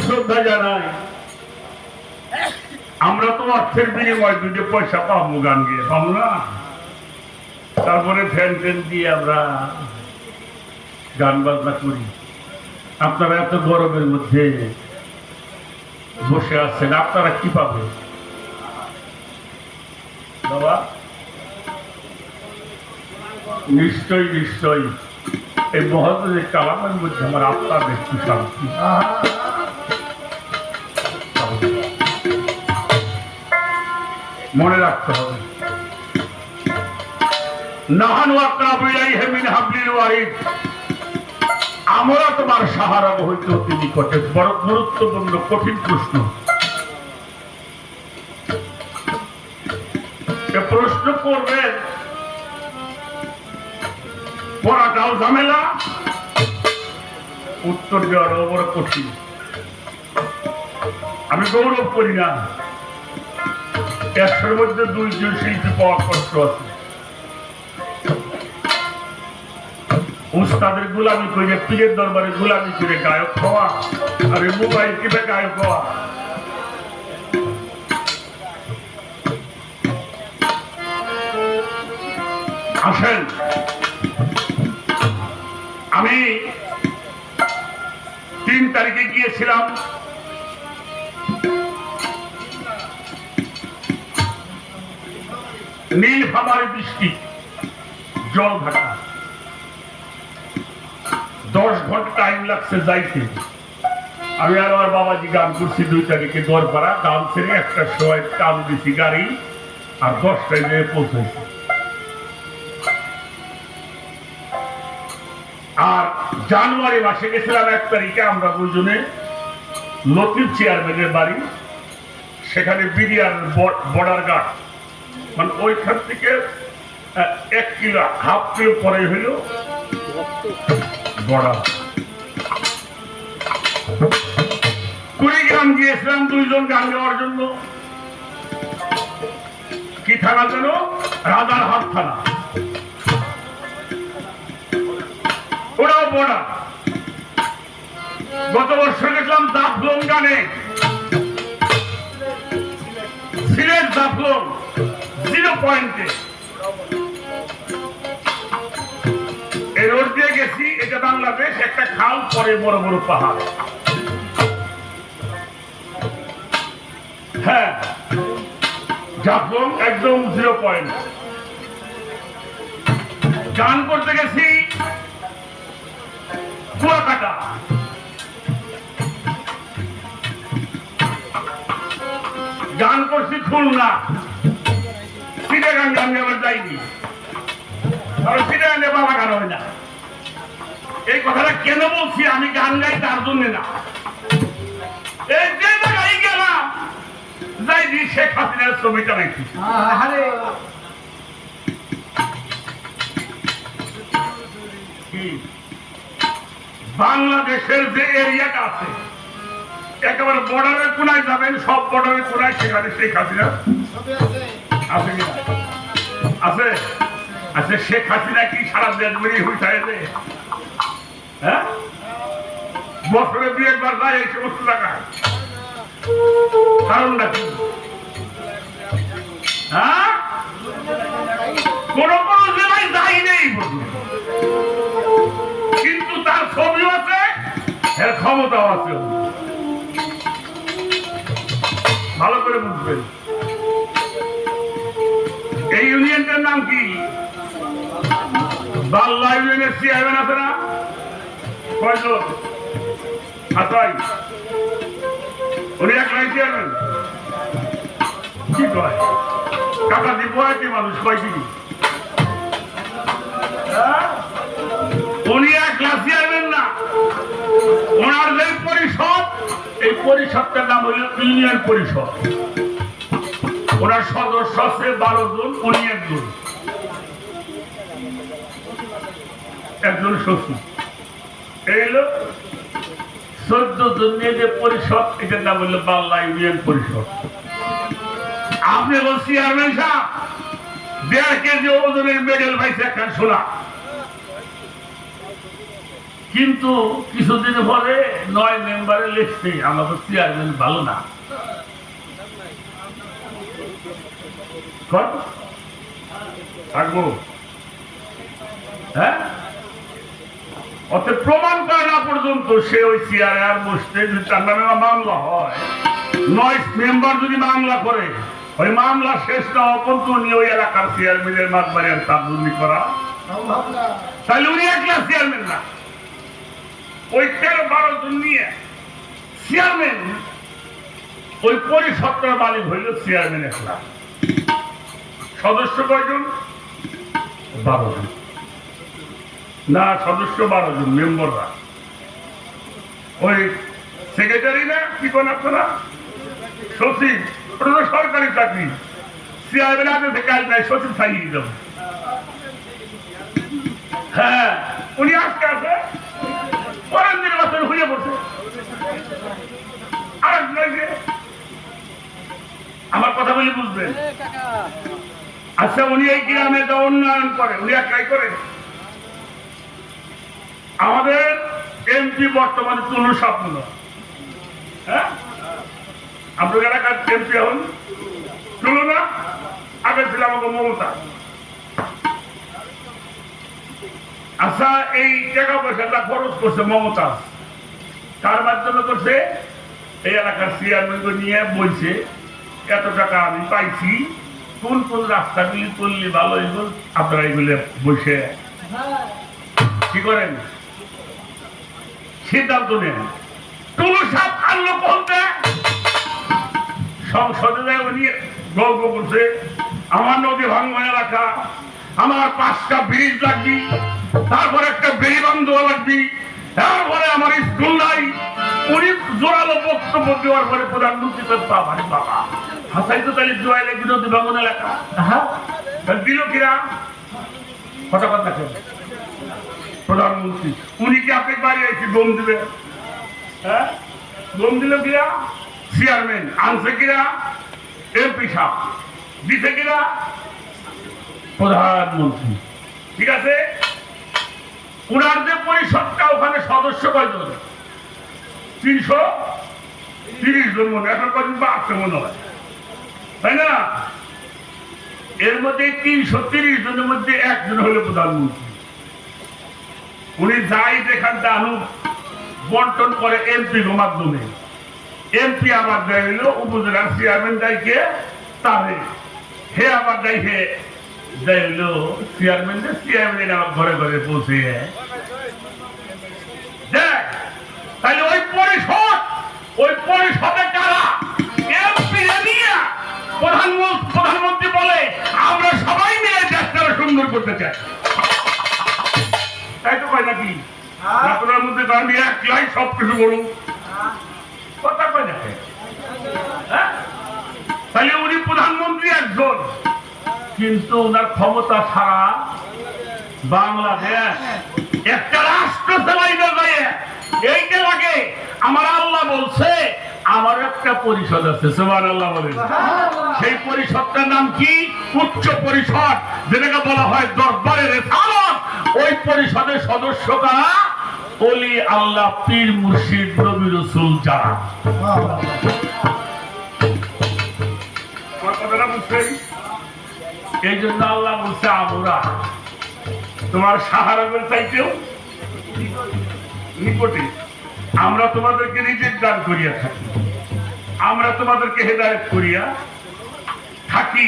শ্রদ্ধা জানাই। আমরা তো অর্থের বিনিময় দুটো পয়সা পাবো, গান গিয়ে পাবো না। তারপরে ফ্যান ট্যান দিয়ে আমরা গান বাজনা করি। আপনারা এত গরমের মধ্যে বসে আছেন, আপনারা কি পাবেন বাবা? নিশ্চয়ই নিশ্চয়ই এই মহৎ কালামের মধ্যে আমার আত্মার একটু শান্তি। মনে রাখতে হবে, আমরা তোমার সাহারা হইতে অতি নিকটে। বড় গুরুত্বপূর্ণ কঠিন প্রশ্ন। প্রশ্ন করবেন, পড়াটাও ঝামেলা, উত্তর দেওয়াটাও বড় কঠিন। আমি গৌরব করি না, 100-এর মধ্যে 2জন শিল্পী পাওয়া কষ্ট আছে। উস্তাদের গোলামি করে, পীরের দরবারে গোলামি করে গায়ক হওয়া, আর মোবাইল টিপে গায়ক হওয়া। আসেন, আমি 3 তারিখে গিয়েছিলাম নীলফামারী ডিস্ট্রিক্ট জলঢাকা। 10 ঘন্টা টাইম লাগছে যাইতে। আমি আর আমার বাবাজি গান করছি 2 তারিখে দরপাড়া। গান ছেড়ে 1টার সময় টান দিছি গাড়ি, আর 10টায় যেয়ে পৌঁছেছি। আর জানুয়ারি মাসে গেছিলাম 1 তারিখে আমরা 2জনে লতিফ চেয়ারম্যানের বাড়ি, সেখানে বিরিয়ার বর্ডার গার্ড, মানে ওইখান থেকে 1 কিলো 1/2 কিলো পরে হইল বর্ডার। কুড়িগ্রাম গিয়েছিলাম 2জন গান গাওয়ার জন্য। কি থানা যেন? রাজারহাট থানা, ওরাও বর্ডার। গত বছর গেছিলাম জাফলং গানে, সিলেট জাফলং 0 পয়েন্টে। এই রোড দিয়ে গেছি, এটা বাংলাদেশ, একটা খাল, পরে বড় বড় পাহাড়। হ্যাঁ, জাফলং একদম 0 পয়েন্ট। গান করতে গেছি কুয়াকাটা, গান করছি খুলনা, চিটাগাং গান গাবার যাইনি, কারণ চিটাগাঙ্গে বাবা গান হয় না। এই কথাটা কেন বলছি, আমি গান গাই তার জন্য না। এই যে জায়গায় গেলাম যাইনি শেখ হাসিনার ছবিটা নাকি বাংলাদেশের যে এরিয়াটা আছে একেবারে বর্ডারের কোনায় যাবেন, সব বর্ডারের কোনায় সেখানে শেখ হাসিনা আছে কিনা আছে। আচ্ছা শেখ হাসিনা কি সারা দেশ বেরিয়ে হয়ে থাকে? হ্যাঁ, বছরে 2 একবার যায় এই সমস্ত জায়গায়, কারণটা কি? হ্যাঁ, কোন কোন জেলায় যাই নেই কিন্তু তার ছবিও আছে, এর ক্ষমতাও আছে। ভালো করে বুঝবেন। এই ইউনিয়নটার নাম কি? বাল্লা ইউনিয়নের চেয়ারম্যান আছে না? কয়জন? আতাই উনি একলাই চেয়ারম্যান। কি কয় কাকা দিব কি মানুষ কয় কি? উনি একলা চেয়ারম্যান না, ওনার যে পরিষদ, এই পরিষদটার নাম হইল ইউনিয়ন পরিষদ। ওনার সদস্য আছে 12 জন, উনি একজন, একজন সচিব। এই হলো 14 জন নিয়ে যে পরিষদ, এটার নাম হইল বাল্লা ইউনিয়ন পরিষদ। আপনি বল চেয়ারম্যান সাহেব 1.5 কেজি ওজনের মেডেল পাইছে একটা সোনা, কিন্তু কিছুদিন পরে 9 মেম্বারে লিখছে আমাদের চেয়ারম্যান ভালো না। থাকবো হ্যাঁ, অর্থাৎ প্রমাণ করে না পর্যন্ত সে ওই চেয়ারে আর বসতে, যদি তার নামে মামলা হয়, 9 মেম্বার যদি মামলা করে, ওই মামলা শেষ না হওয়া পর্যন্ত উনি ওই এলাকার চেয়ারম্যানের মাতবাড়ি আর তাবদুলি করা, তাহলে উনি একলা চেয়ারম্যান না। ওই 13-12 জন নিয়ে চেয়ারম্যান, ওই পরিষদটার মালিক হইল চেয়ারম্যান একলা। সদস্য কয়জন? 12 জন না, সদস্য 12 জন, মেম্বাররা। ওই সেক্রেটারি না কি কোন আপনারা সচিব, ওটা তো সরকারি চাকরি। চেয়ারম্যান আগে থেকে কাজ নাই, সচিব থাকিয়ে যাবে। হ্যাঁ, উনি আজকে আছে, পরের নির্বাচন হয়ে পড়ছে। আর আমার কথা বলি বুঝবেন। আচ্ছা, উনি এই গ্রামে যা উন্নয়ন করে, উনি একাই করে। আমাদের এমপি বর্তমানে তুলু স্বপ্ন, হ্যাঁ, আপনার এলাকার এমপি হন তুলু না, আগে ছিল আমাকে মমতা। আচ্ছা, এই টাকা পয়সাটা খরচ করছে মমতা, কার মাধ্যমে করছে? এই এলাকার চেয়ারম্যানকে নিয়ে বলছে এত টাকা আমি পাইছি, কোন কোন রাস্তাগুলি করলে ভালো হইব, আপনারা এগুলো বসে কি করেন সিদ্ধান্ত নেন। টুলু সাপ আনলো বলতে সংসদে যায়, উনি গল্প করছে আমার নদী ভাঙ্গন এলাকা, আমার 5টা ব্রিজ লাগবি, তারপরে একটা বেড়িবাঁধ দেওয়া লাগবি, তারপরে আমার স্কুল নাই। উনি জোরালো বক্তব্য দেওয়ার পরে প্রধানমন্ত্রী বাবারে বাবা হাসাই তো তাহলে জোয়াই লাগবি নদী ভাঙ্গন এলাকা। হ্যাঁ, দিল কিরা হঠাৎ দেখেন প্রধানমন্ত্রী, উনি কি আপনি বাড়ি আইসি গম দিবে? হ্যাঁ, গম দিল কিরা? চেয়ারম্যান আনছে কিরা? এমপি সাহেব দিছে কিরা? প্রধানমন্ত্রী। ঠিক আছে, উনার যে পরিষদটা, ওখানে সদস্য কয়জন? 330 জন মনে, এখন কয়জন বা আছে মনে হয়, তাই না? এর মধ্যে 330 জনের মধ্যে একজন হলো প্রধানমন্ত্রী। উনি যাই যেখানটা আনু বন্টন করে এমপির মাধ্যমে। এমপি আবার দেয় হইল উপজেলার চেয়ারম্যান দায়কে তারে, হে আবার দেয় হে দেয় হইল চেয়ারম্যানদের, চেয়ারম্যান আমার ঘরে ঘরে পৌঁছে দেখ। তাহলে ওই পরিষদে কারা এমপি নিয়ে সুন্দর করতে চায়, তাই তো কয় নাকি? আপনার মধ্যে আমি একলাই সব কিছু করুন, কথা কয় না? তাহলে উনি প্রধানমন্ত্রী একজন, কিন্তু ওনার ক্ষমতা ছাড়া বাংলাদেশ একটা রাষ্ট্র চালাইতে যায়। এইটা লাগে আমার আল্লাহ বলছে আমার একটা পরিষদ আছে, সুবহানাল্লাহ বলেন। সেই পরিষদটার নাম কি? উচ্চ পরিষদ, যেটাকে বলা হয় দরবারের রেসালত। ওই পরিষদের সদস্য কারা? ওলি আল্লাহ, পীর মুর্শিদ, নবী রাসূল যারা। কথাটা বুঝছেন? এই জন্য আল্লাহ বলছে আমরা তোমার সাহারাবের চাইতেও নিকটে, আমরা তোমাদেরকে রিজিক দান করিয়া থাকি, আমরা তোমাদেরকে হেদায়েত করিয়া থাকি।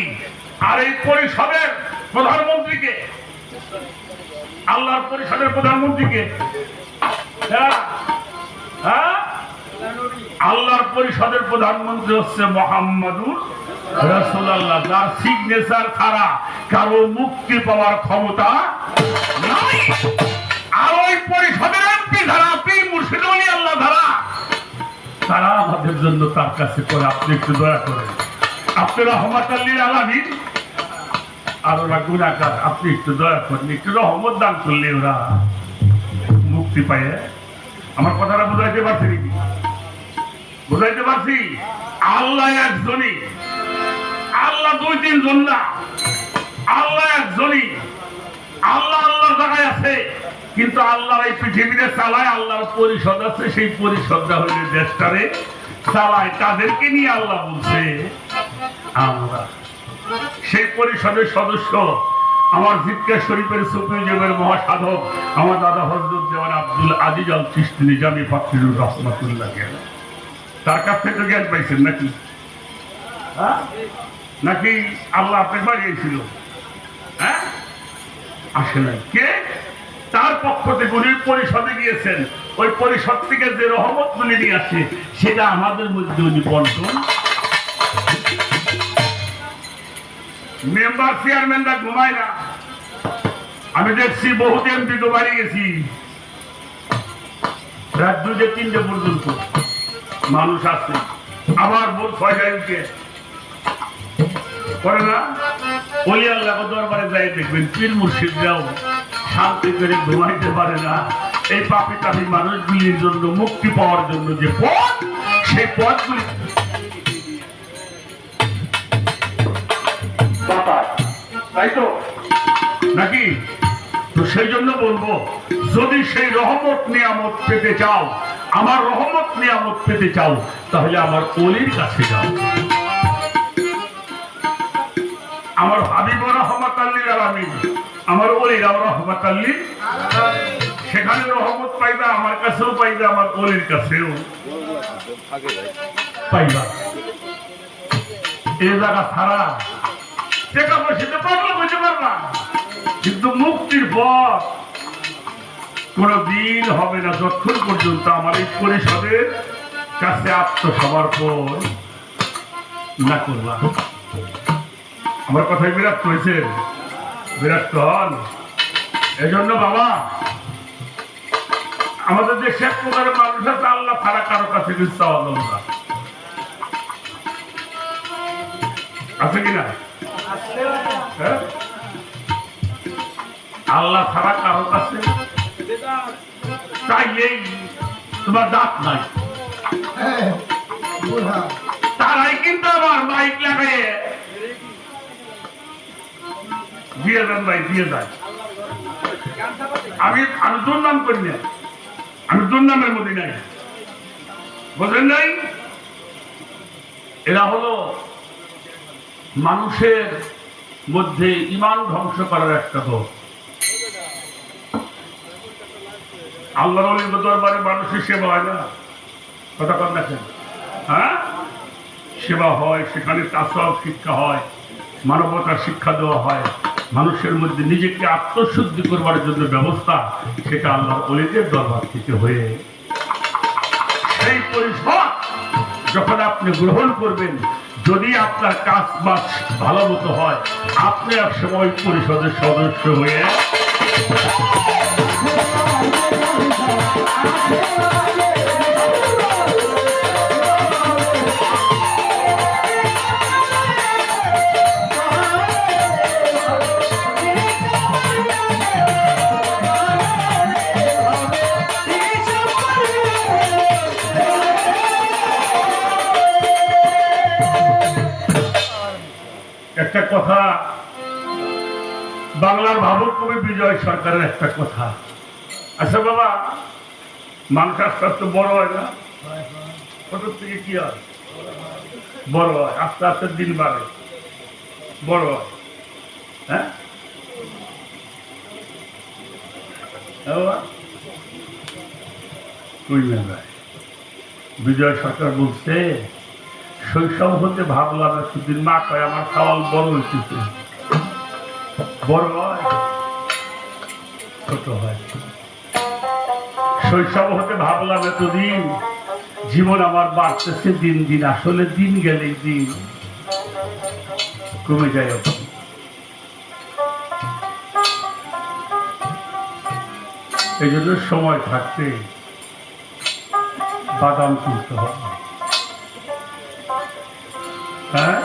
আর এই পরিষদের প্রধানমন্ত্রীকে, আল্লাহর পরিষদের প্রধানমন্ত্রীকে, আল্লাহর পরিষদের প্রধানমন্ত্রী হচ্ছে মুহাম্মাদুর রাসূলুল্লাহ, যার সিগনেচার ছাড়া কারো মুক্তি পাওয়ার ক্ষমতা নাই। আর ওই পরিষদের এমপি ধারা, পীর মুর্শিদ ওলি আল্লাহ ধারা, তারা আমাদের জন্য তার কাছে করে আপনি একটু দয়া করেন, আপনি রহমাতুল লিল আলামিন, আর ওরা গুনাহগার, আপনি একটু দয়া করেন, একটু রহমত দান করলে ওরা মুক্তি পায়। আমার কথাটা বুঝাইতে পারছি নাকি? বুঝাইতে পারছি? আল্লাহ একজনই, আল্লাহ দুই তিনজন না, আল্লাহ একজনই। আল্লাহ আল্লাহর জায়গায় আছে, কিন্তু আল্লাহর এই পৃথিবীতে চালায়, আল্লাহর পরিষদ আছে, সেই পরিষদটা হইলে দেশটারে চালায়। তাদেরকে নিয়ে আল্লাহ বলছে আমরা সেই পরিষদের সদস্য। আমার জিক্কা শরীফের সুফিজমের মহাসাধক আমার দাদা হযরত দেওয়ান আব্দুল আজিজ আল চিশতি নিজামী ফাকরিউর রাহমাতুল্লাহ, তার কাছ থেকে জ্ঞান পাইছেন নাকি? নাকি আল্লাহ আপনাকে বাড়িয়েছিল? হ্যাঁ, আসে নাই। কে? তার পক্ষ থেকে উনি পরিষদে গিয়েছেন, ওই পরিষদ থেকে যে রহমত গুলি নিয়ে আসে সেটা আমাদের মধ্যে উনি বন্টন। মেম্বার চেয়ারম্যানরা ঘুমায় না, আমি দেখছি বহুত এমপি তো বাড়ি গেছি রাত 2-3 পর্যন্ত মানুষ আছে, আবার ভোর 6টায় উঠে করে না। ওলি আল্লাহ দরবারে যাই দেখবেন পীর মুর্শিদরাও শান্তি করে ঘুমাইতে পারে না। এই পাপি তাপি মানুষগুলির জন্য মুক্তি পাওয়ার জন্য যে পথ, সেই পথগুলি তাই তো নাকি? তো সেই জন্য বলবো, যদি সেই রহমত নিয়ামত পেতে চাও, আমার রহমত নিয়ামত পেতে চাও, তাহলে আমার ওলির কাছে যাও। আমার হাবিব রহমাতুল লিল আলামিন, আমার ওলির রহমাতুল লিল, সেখানে রহমত পাইবা, আমার কাছেও পাইবা, আমার ওলির কাছেও পাইবা। এই জায়গা ছাড়া টাকা পয়সাতে পারলে বুঝতে পারবা, কিন্তু মুক্তির পথ কোনদিন হবে না যতক্ষণ পর্যন্ত আমার এই পরিষদের কাছে আত্মসমর্পণ না করবা। আমার কথায় বিরক্ত হয়েছে? বিরক্ত হন? এজন্য বাবা, আমাদের যে শেখ প্রকারের মানুষ আছে, আল্লাহ ছাড়া কারো কাছে কিছু চাওয়া যাবে না, আছে কিনা? আল্লাহ ছাড়া কারো কাছে চাইলেই তোমার দাঁত নাই, তারাই কিন্তু আমার মাইক লাগাইয়ে দিয়ে দেন, ভাই দিয়ে যায়। আমি দুর্নাম করি না, আমি দুর্নামের মধ্যে নাই, বোঝেন নাই? এরা হলো মানুষের মধ্যে ঈমান ধ্বংস করার একটা দল। আল্লাহর ওলির দরবারে মানুষের সেবা হয় না, কথা কন দেখেন। হ্যাঁ, সেবা হয়, সেখানে তাসওয়াব শিক্ষা হয়, মানবতার শিক্ষা দেওয়া হয়, মানুষের মধ্যে নিজেকে আত্মশুদ্ধি করবার জন্য ব্যবস্থা, সেটা আল্লাহর ওলিদের দরবার থেকে হয়ে। সেই পরিষদ যখন আপনি গ্রহণ করবেন, যদি আপনার কাজ বাজ ভালো মতো হয়, আপনি এক সময় পরিষদের সদস্য হয়ে একটা কথা, বাংলার ভাবুক কবি বিজয় সরকারের একটা কথা। আচ্ছা বাবা, মানুষ আস্তে আস্তে বড় হয় না? ছোট থেকে কি হয়? বড় হয়, আস্তে আস্তে দিন বাড়ে, বড় হয়। হ্যাঁ, বিজয় সরকার বলছে, শৈশব হতে ভাবলাম এতদিন, মা কয় আমার খাওয়াল বড় হইতেছে, বড় হয় ছোট হয়। শৈশব হতে ভাবলাম এতদিন, জীবন আমার বাড়তেছে দিন দিন, আসলে দিন গেলে দিন কমে যায়। এই জন্য সময় থাকতে বাদাম কিনতে হবে। হ্যাঁ,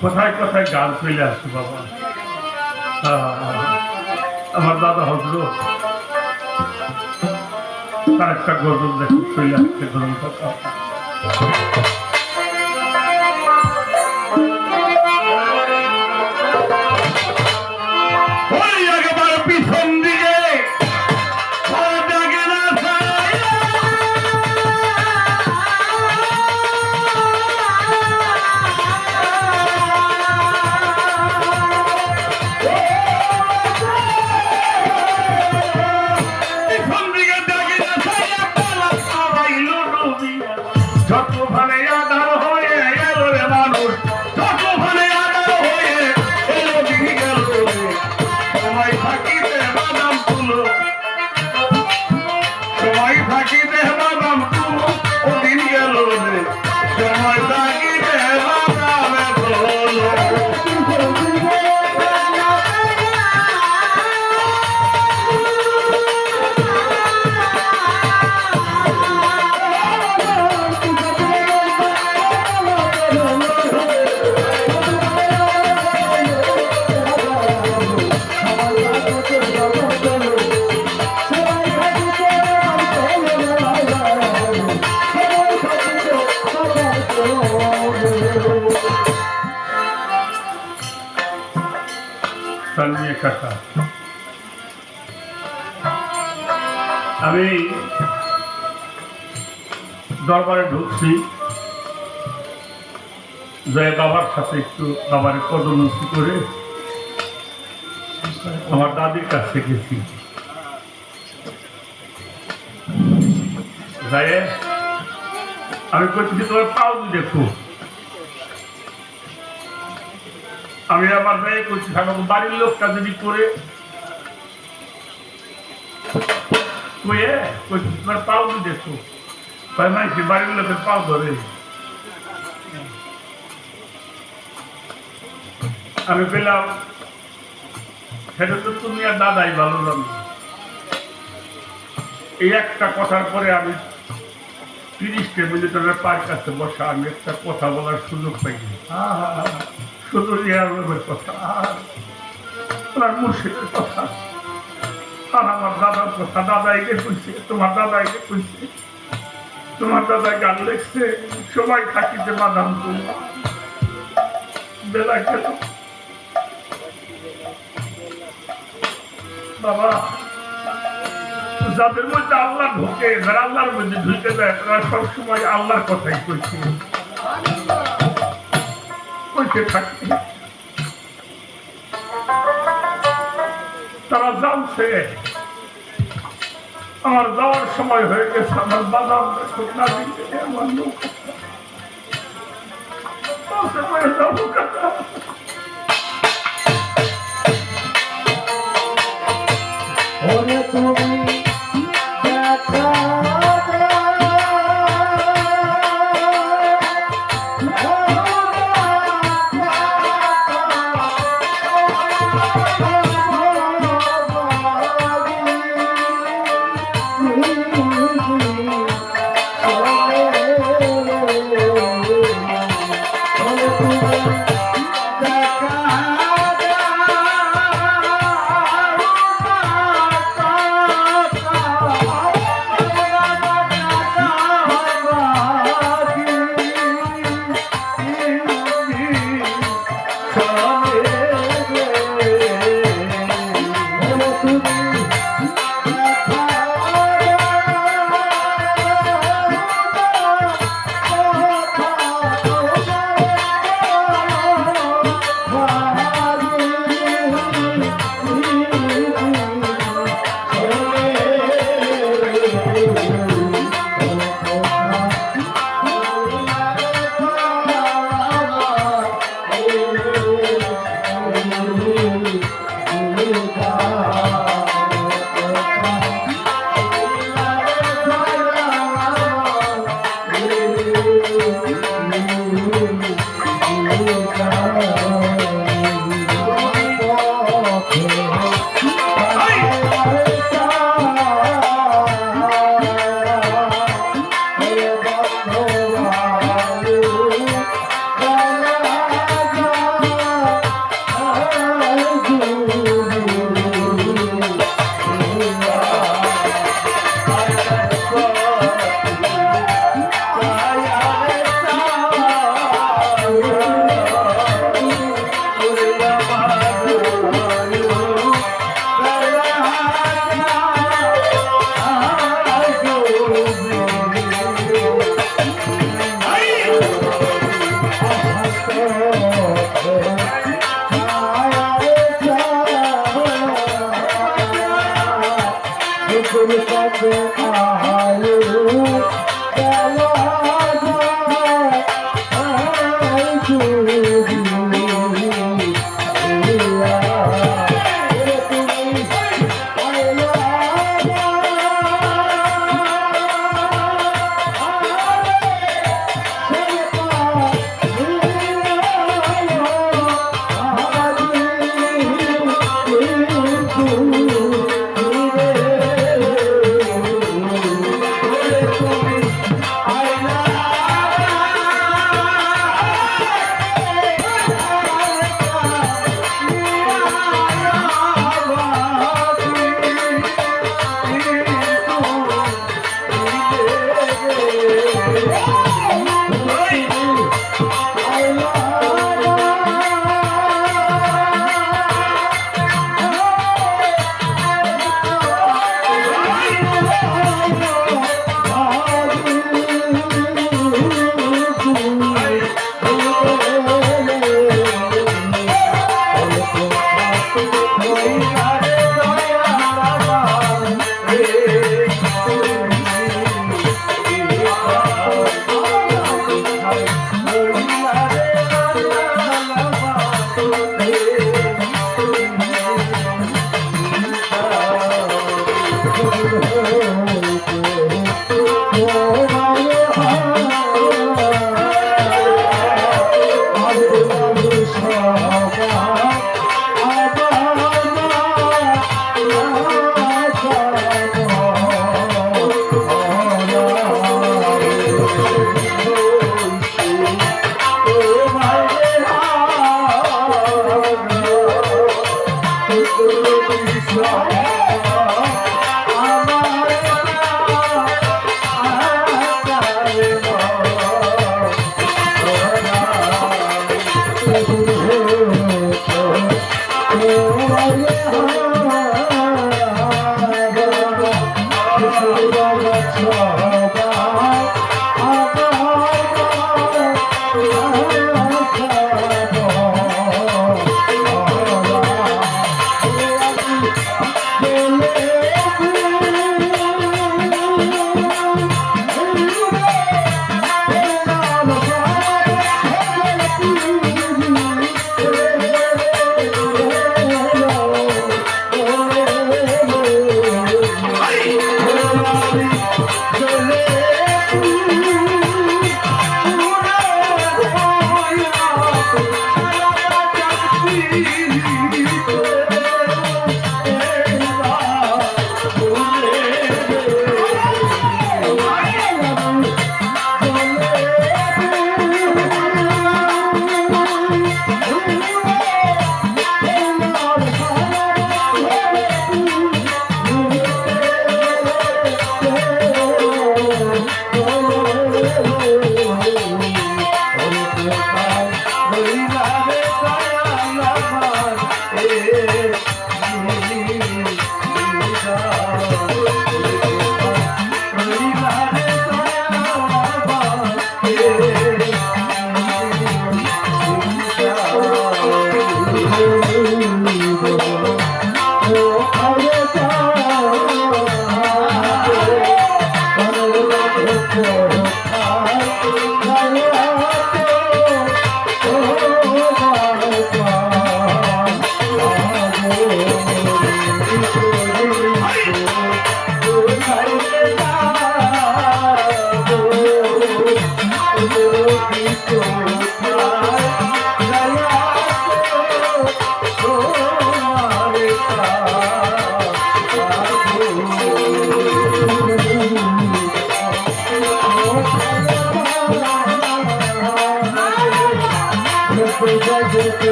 কোথায় কোথায় গান চলে আসছে বাবা। আমার দাদা হজরত তার একটা গজল দেখে চলে আসছে, গরম কথা। পিছন দিকে আমি দরবারে ঢুকছি, জয় বাবার সাথে একটু বাবার কদমুক্তি করে আমার দাদির কাছে গেছি। যাই আমি করছি তোমার পাও দেখো। আমি আমার যাই করছি, বাড়ির লোকটা যদি করে তোমার পাও দেখো, মাইছি বাড়ির লোকের পাও ধরে। আমি পেলাম সেটা তো তুমি আর দাদাই ভালো জানো। এই একটা কথার পরে আমি 30 মিনিটের পার কাছে বসা, আমি একটা কথা বলার সুযোগ পাইনি। শুধু ইয়ার কথা, ওনার মুর্শিদের কথা, আর আমার দাদার কথা। দাদাইকে কইছে, তোমার দাদাইকে কইছে, তোমার দাদা গান লেখছে, সবাই থাকিতে বাদাম তুলবা। বেলা গেল বাবা, যাদের মধ্যে আল্লাহ ঢোকে, যারা আল্লাহর মধ্যে ঢুকে দেয়, তারা সবসময় আল্লাহর কথাই কইছে, কইতে থাকে। তারা জানছে আমার যাওয়ার সময় হয়ে গেছে, আমার বাদাম না দিলে আমার লোক যাবো কাকা। তুমি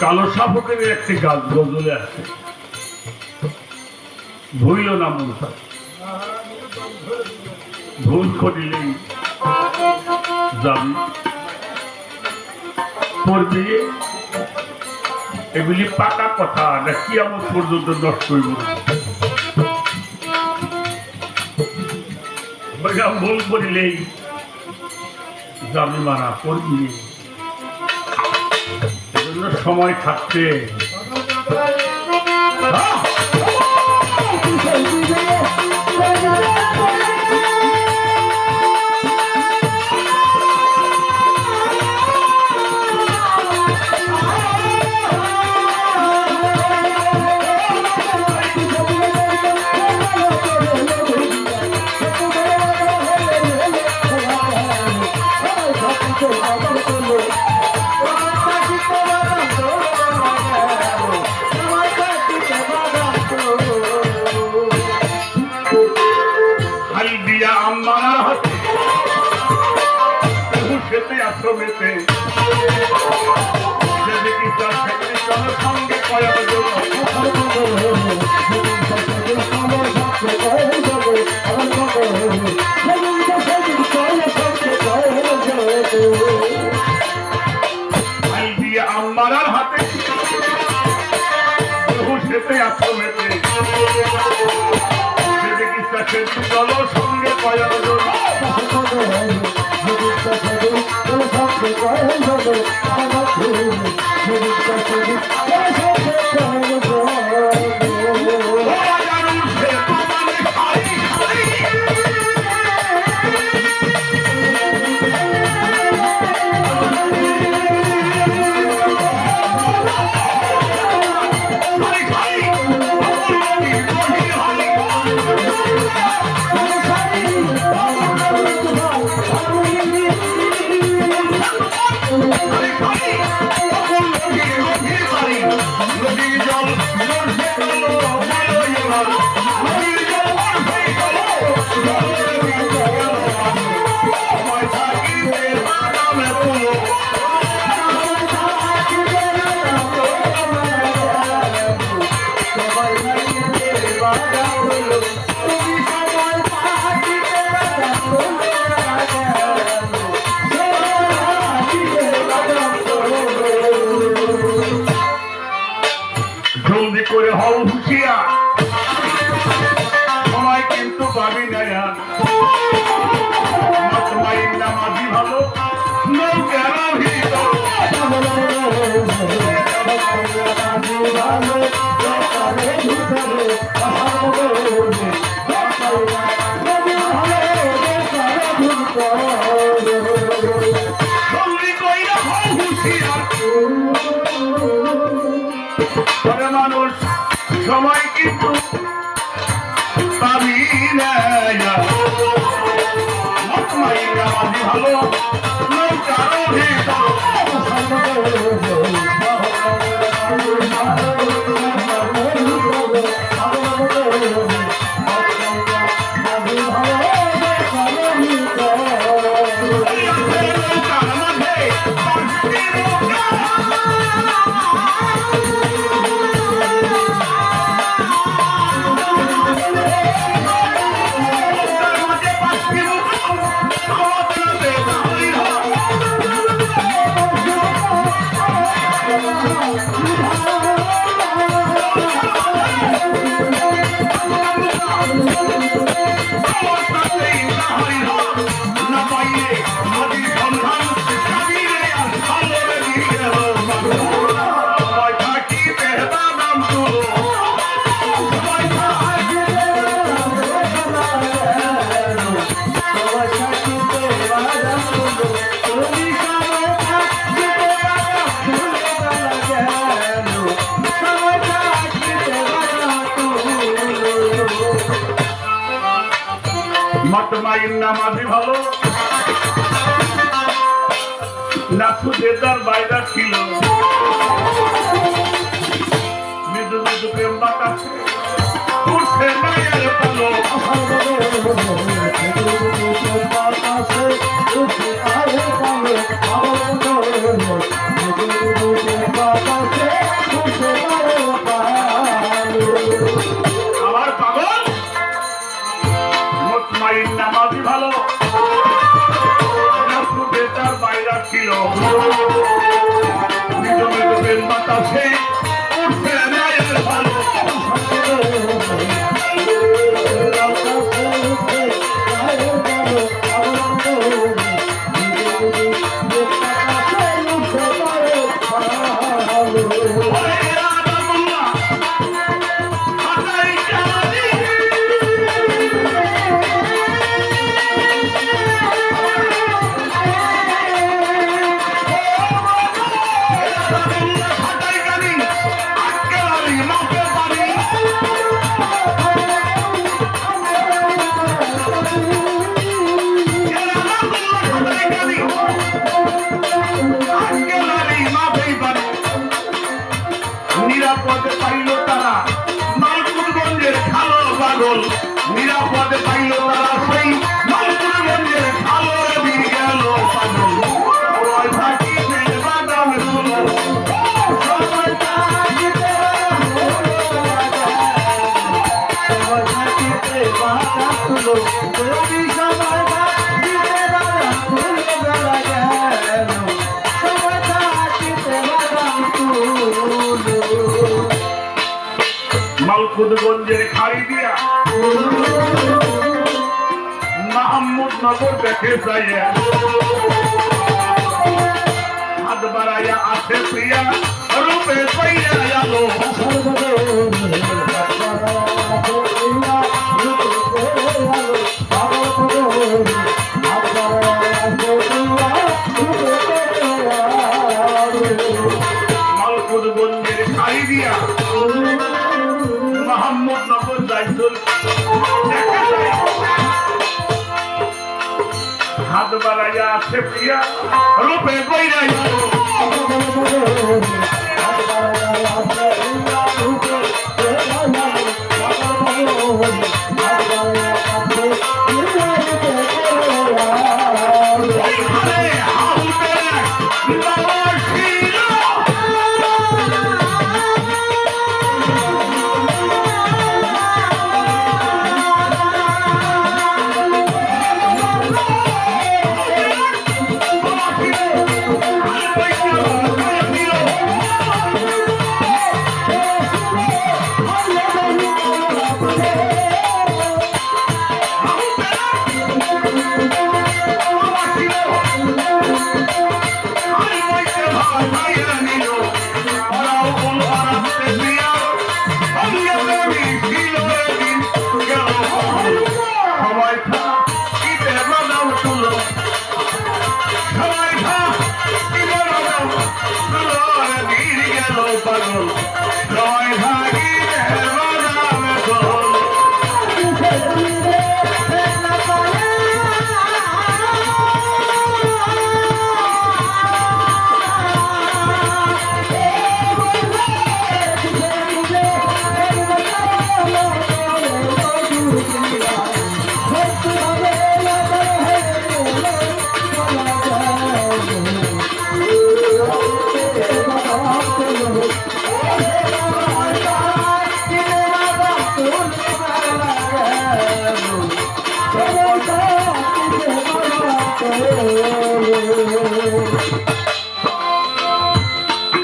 কালো শাবকের একটি গাছ গজলে আছে, ভুইল না মনসা, ভুল করিলেই যাবি পড়বি। এগুলি পাকা কথা না, কি আমার পর্যন্ত নষ্ট হইব ভুল করিলেই যাবি মারা পড়বি। সময় থাকতে আশ্রমেতে যে দেখি তার সেদিন সঙ্গে কয়া আম্মারার হাতে বহু সেতে আশ্রমেতে যে দেখি তার সেদিন চলো সঙ্গে কয়া জলদি করে হও হুঁশিয়ার, সময় কিন্তু পাবি না নামাজি ভালো নৌকার ভিতর জলদি কইরা হও হুঁশিয়ার, মানুষ সময় কিন্তু পাবি না ভালো নৌকার ভিতর মায়ের নামাজি ভালো নাথু দেদার বাইরা ছিল মৃদু মৃদু প্রেম বাতাসে উঠে মায়ের পালো আমার পাগল মায়ের নামাজি ভালো নাথু দেদার বাইরা ছিল মৃদু মৃদু প্রেম বাতাসে উঠে মায়ের পালো নিরাপদে পাইল তারা মালকুটগঞ্জের খালো পাগল নিরাপদে পাইল তারা সেই মালকুটগঞ্জের খালো গেল পাগল মালকুদগঞ্জের খাড়ি দিয়া মাহমুদনগর দেখে যাইয়া হাত বাড়াইয়া আছে প্রিয়া রূপে পাইয়া আলো মালকুদগঞ্জের খাড়ি দিয়া মোহাম্মদনগর যাইতুল হাত বাড়াইয়া আছে প্রিয়া রূপে বইরাই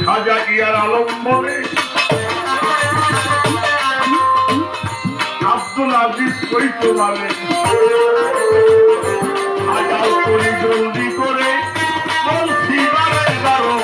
খাজা ইয়ার আলম বলে আব্দুল আজিজ কইতো বলে আজাও করি জলদি করে বলছি বারে বারো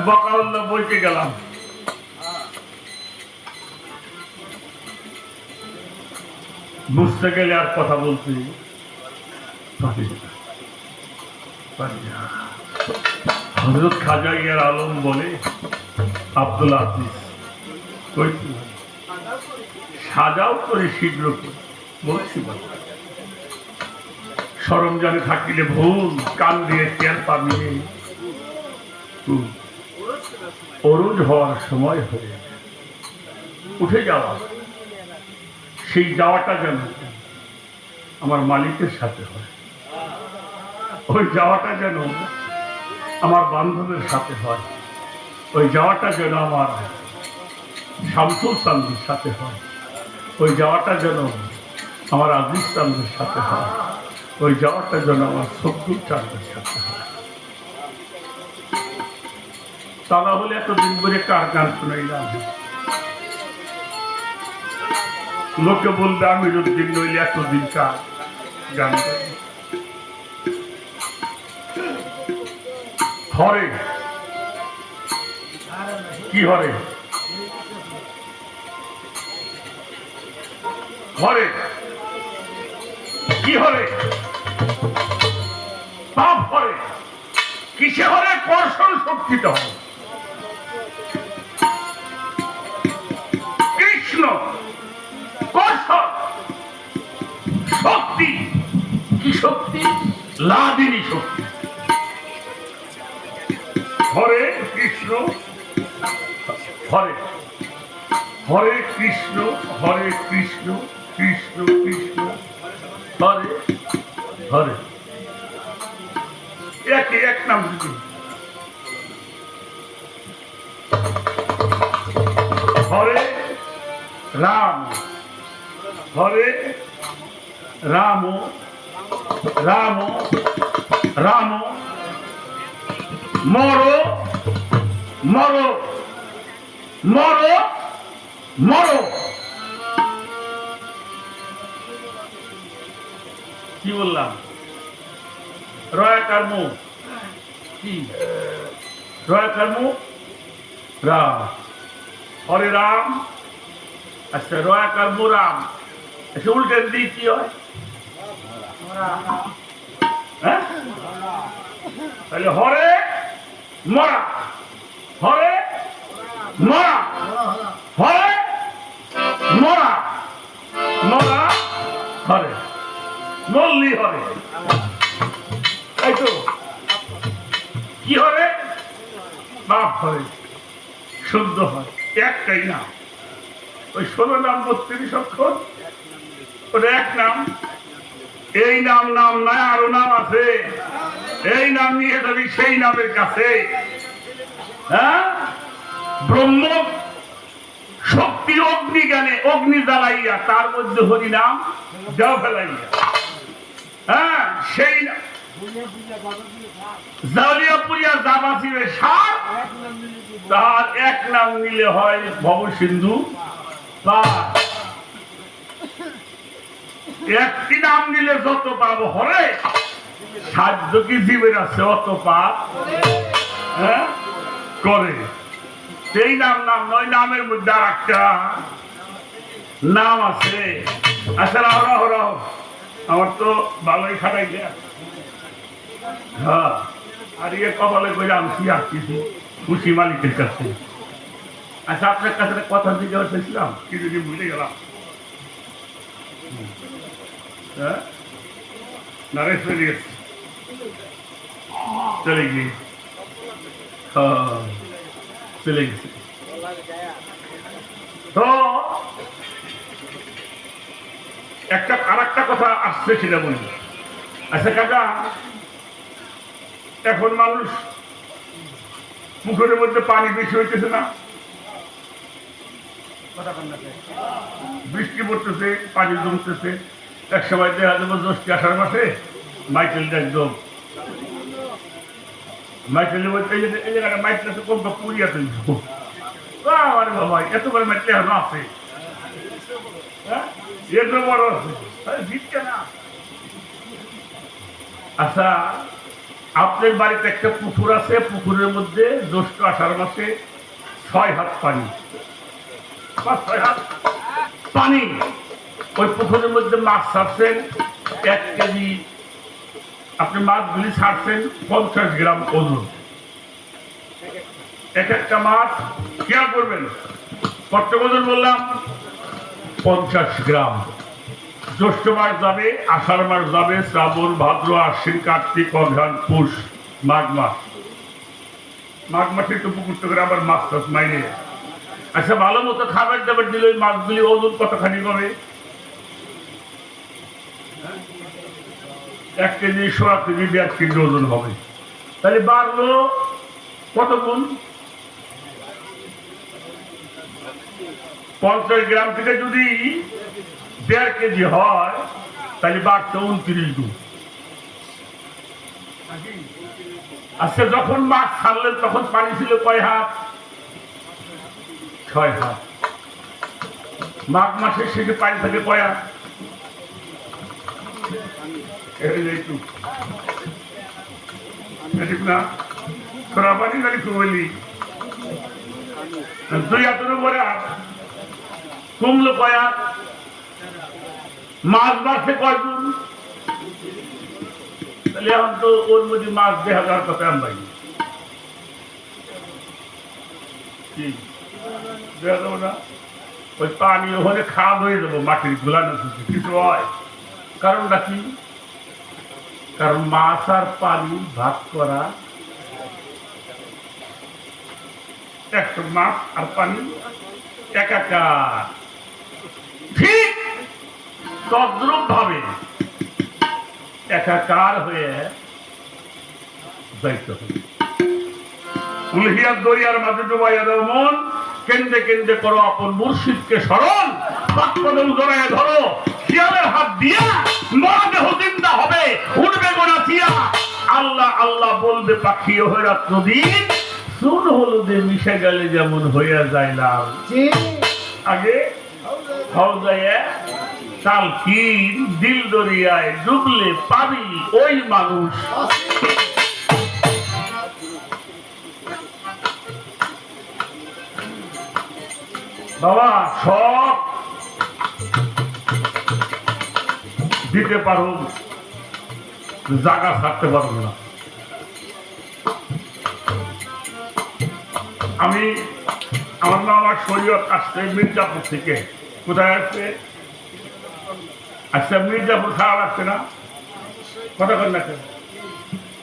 বকাউল্লা বইতে গেলাম, বুঝতে গেলে আর কথা বলতে পারি না। হযরত খাজা ইয়ার আলম বলে, আব্দুল আজিজ সাজাও করে শীঘ্র করে বলছি, সরঞ্জামে থাকিলে ভুল, কান দিয়ে টের পাবি অরুণ হওয়ার সময় হয়ে উঠে যাওয়া। সেই যাওয়াটা যেন আমার মালিকের সাথে হয়, ওই যাওয়াটা যেন আমার বান্ধবের সাথে হয়, ওই যাওয়াটা যেন আমার শামসুল চান্দের সাথে হয়, ওই যাওয়াটা যেন আমার আজিজ চান্দের সাথে হয়, ওই যাওয়াটা যেন আমার সব্দুল চান্দের সাথে হয়। তা না হলে এতদিন ধরে কার গান শুনাইলাম? লোকে বলবে আমি যদি নইলে এতদিন কার গান গাই। হরে কি হরে? হরে কি হরে? পাপ হরে। কিসে হরে? কর্ষণ শক্তিতে হবে। কৃষ্ণ কর্ষণ শক্তি। কি শক্তি? লাদিনী শক্তি। হরে কৃষ্ণ হরে, হরে কৃষ্ণ হরে কৃষ্ণ কৃষ্ণ কৃষ্ণ হরে হরে। একে এক নাম দিদি। হরে রাম হরে রাম রাম রাম মরো মরো মরো মরো। কি বললাম? রয়াকার মুখ কি? রয়াকার মুখ রাম। হরে রাম। আচ্ছা রয়াকার মুখ রাম। আচ্ছা উল্টের দিক কি হয়? হ্যাঁ তাহলে হরে মরা, হরে মরা, হরে মরা, মরা হরে, মল্লি হরে। তাই তো কি হরে? বাপ হরে, শুদ্ধ হয়। একটাই নাম। ওই 16 নাম 32 অক্ষর, ওটা এক নাম। এই নাম নাম নাই, আরো নাম আছে। এই নাম নিয়ে যাবি সেই নামের কাছে। হ্যাঁ ব্রহ্ম শক্তি অগ্নি জ্ঞানে অগ্নি জ্বালাইয়া তার মধ্যে হরি নাম দেওয়া ফেলাইয়া। হ্যাঁ সেই জালিয়া পুরিয়া জাবাসিবে সার, তার এক নাম নিলে হয় ভব সিন্ধু পার। একটি নাম নিলে যত পাপ হরে, সাধ্য কি জীবের আছে অত পাপ হ্যাঁ করে। সেই নাম নাম নয়, নামের মধ্যে আর একটা নাম আছে। আচ্ছা রাহ রাহ রাহ, আমার তো ভালোই খাটাই দেয়া। হ্যাঁ আর ইয়ে কপালে করে আনছি আর কিছু খুশি মালিকের কাছে। আচ্ছা আপনার কাছে কথা জিজ্ঞাসা করছিলাম, কি যদি ভুলে গেলাম। হ্যাঁ নারেশ চলে গেছে, চলে গিয়ে চলে গেছে। তো একটা আর একটা কথা আসছে সেটা বলি। আচ্ছা কাকা, এখন মানুষ পুকুরের মধ্যে পানি বেশি হইতেছে না? বৃষ্টি পড়তেছে, পানি জমতেছে। এক সময় দেখা যাবো জ্যৈষ্ঠ আষাঢ় মাসে মাইকেলটা একদম মাইকেল বলতে এই জায়গাটা মাইকেল কম পুরিয়া তুলবো। আরে বাবা এতবার মাইকেল এখনো আছে, এত বড় আছে, জিতছে না। আচ্ছা আপনার বাড়িতে একটা পুকুর আছে, পুকুরের মধ্যে জ্যৈষ্ঠ আষাঢ় মাসে 6 হাত পানি, 6 হাত পানি। ওই পুকুরের মধ্যে মাছ ছাড়ছেন 1 কেজি, আপনি মাছগুলি ছাড়ছেন 50 গ্রাম ওজন। এক একটা মাছ খেয়াল করবেন কত ওজন বললাম, 50 গ্রাম। জ্যৈষ্ঠ মাস যাবে, আষাঢ় মাস যাবে, শ্রাবণ, ভাদ্র, আশ্বিন, কার্তিক, অঘ্রাণ, পৌষ, মাঘ মাস। মাঘ মাসে তো পুকুর টুকুর আবার মাছ টাছ মাইনে। আচ্ছা, ভালো মতো খাবার দাবার দিলে ওই মাছগুলি ওজন কতখানি হবে? 1 কেজি, 1.5 কেজি, 1.5 কেজি ওজন হবে। তাহলে বাড়লো কত গুণ? 50 গ্রাম থেকে যদি 1.5 কেজি হয় তাহলে বাড়ছে 29 গুণ। আচ্ছা, যখন মাছ ছাড়লেন তখন পানি ছিল কয় হাত? 6 হাত। মাঘ মাসের শেষে পানি থাকে কয় হাত? না খরা পানি নাকি কমলি 2 হাতের উপরে কমলো কয় হাত? মাছ বাড়ছে কয় গুণ? তাহলে এখন তো ওর মধ্যে মাছ দেখা যাওয়ার কথা আমি পাইনি, দেখা যাবো না। ওই পানি ওখানে খাওয়া হয়ে যাবো, মাটির গোলানো কিছু হয়। কারণটা কি? কারণ মাছ আর পানি ভাগ করা, একটা মাছ আর পানি একাকার। ঠিক তদ্রূপ ভাবে একাকার হয়ে যাইতে হবে। উলহিয়ার দরিয়ার মাঝে ডুবাইয়া দাও মন, কেন্দ্রে কেন্দ্রে করো আপন মুর্শিদকে স্মরণ। পাকপদল জড়ায় ধরো, শিয়ালের হাত দিয়া মরদেহ জিন্দা হবে, উঠবে গোনাচিয়া। আল্লাহ আল্লাহ বলবে পাখি হয়ে রাত্র দিন, চুন হলুদে মিশে গেলে যেমন হইয়া যায় লাল। আগে হাওজায় তালকিন, দিল দরিয়ায় ডুবলে পাবি ওই মানুষ। বাবা সব দিতে পারো, জায়গা ছাড়তে পারবো না। আমি আমার নাম আমার শরীয়ত আসছে মির্জাপুর থেকে। কোথায় আসছে? আচ্ছা, মির্জাপুর খারাপ আসছে না? কথা কর না কেন?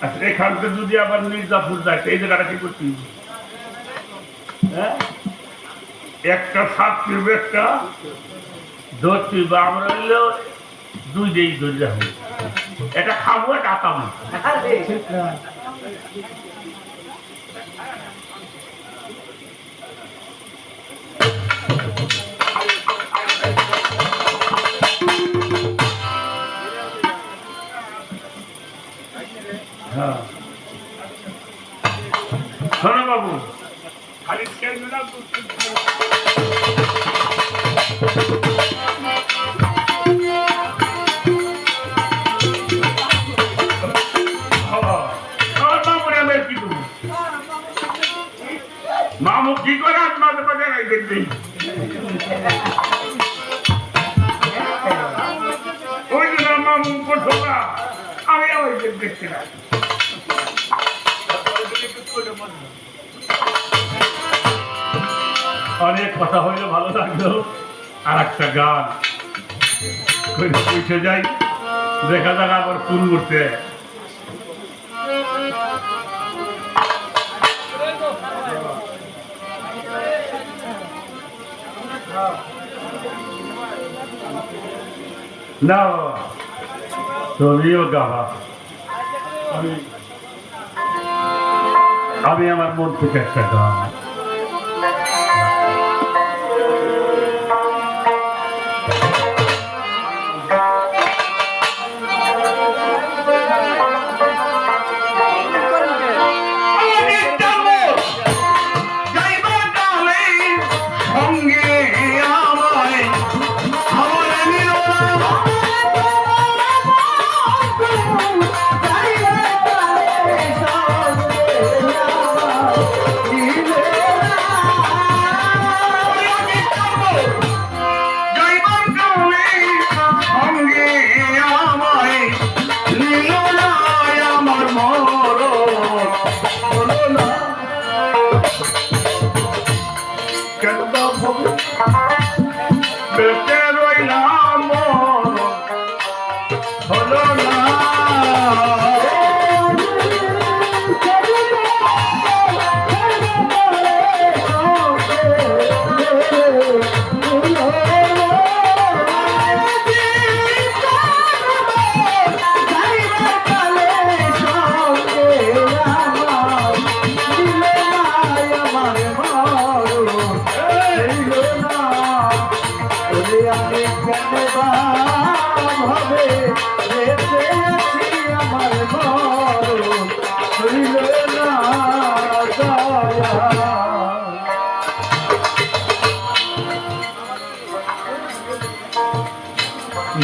আচ্ছা, এখান থেকে যদি আবার মির্জাপুর যায় এই জায়গাটা কি করতে? হ্যাঁ, একটা ছাত্রী একটা ধরছি বা আমরা হইলেও 2 দিন ধরে যাবো, এটা খাবো, এটা আতাবো। হ্যাঁ, শোনো বাবু, খালি খেলবে না, মামু কি করে মাঝে মাঝে দেখবি ওই জন্য মামু করছো না, আমি ওই দেখছি না। অনেক কথা হইলে ভালো লাগলো। আর একটা গান উঠে যাই, দেখা যাক আবার কোন করতে। না তুমিও গাওয়া, আমি আমার মন থেকে একটা গান।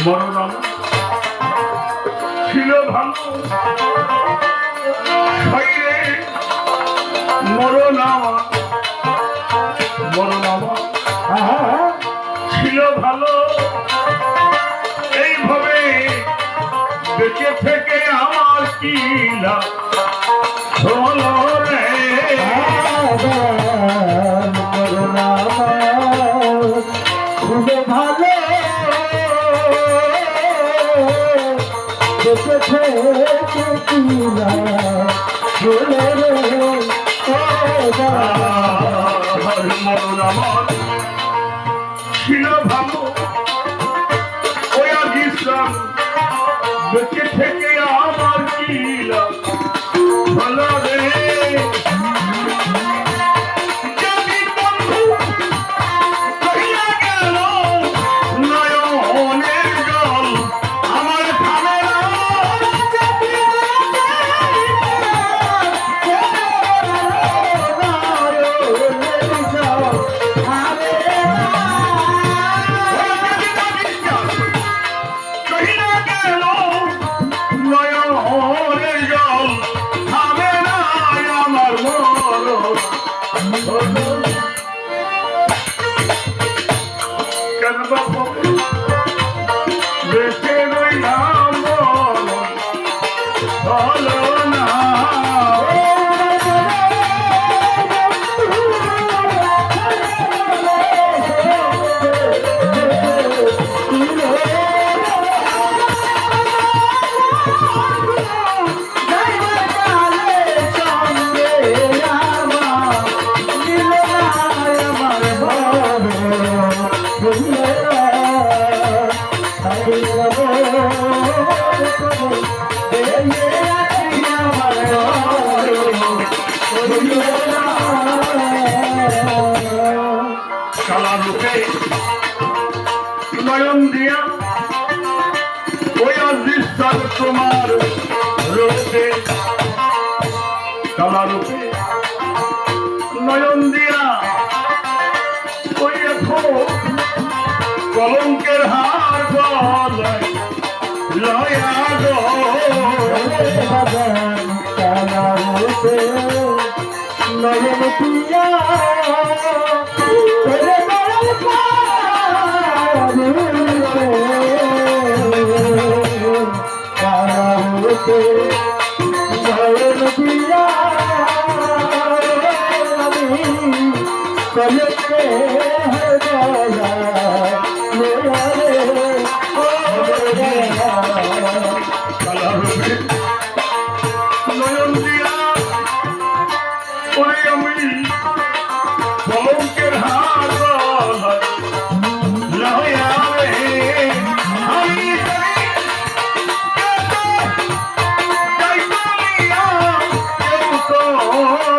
মরণ আমার ছিল ভালো শরীরে মরণ আমার ছিল ভালো এইভাবে বেঁচে থেকে আমার কি লাভ হলো রে খুবই ভালো বেঁচে থেকে কি লাভ হলো রে মরণ আমার ছিল ভালো ওই বিশ্রাম বেঁচে থেকে আমার কি লাভ হলো রে যদি বন্ধু কহিয়া গেল নয়নের জল আমার খাবে না নয়ন দিয়া ওই অদৃশ্য তোমার রূপে কালা রূপে নয়ন দিয়া ওই এখন কলঙ্কের হার গলায় লয়া গো নয়ন দিয়া নয়ন দিয়া ওরে আমি কলঙ্কের হার গলায় লয়া রে আমি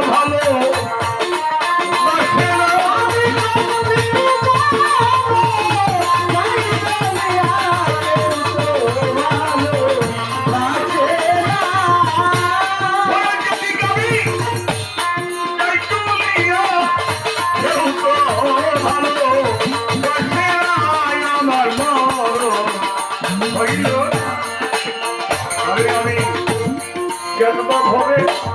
ভালো আমি কেন হবে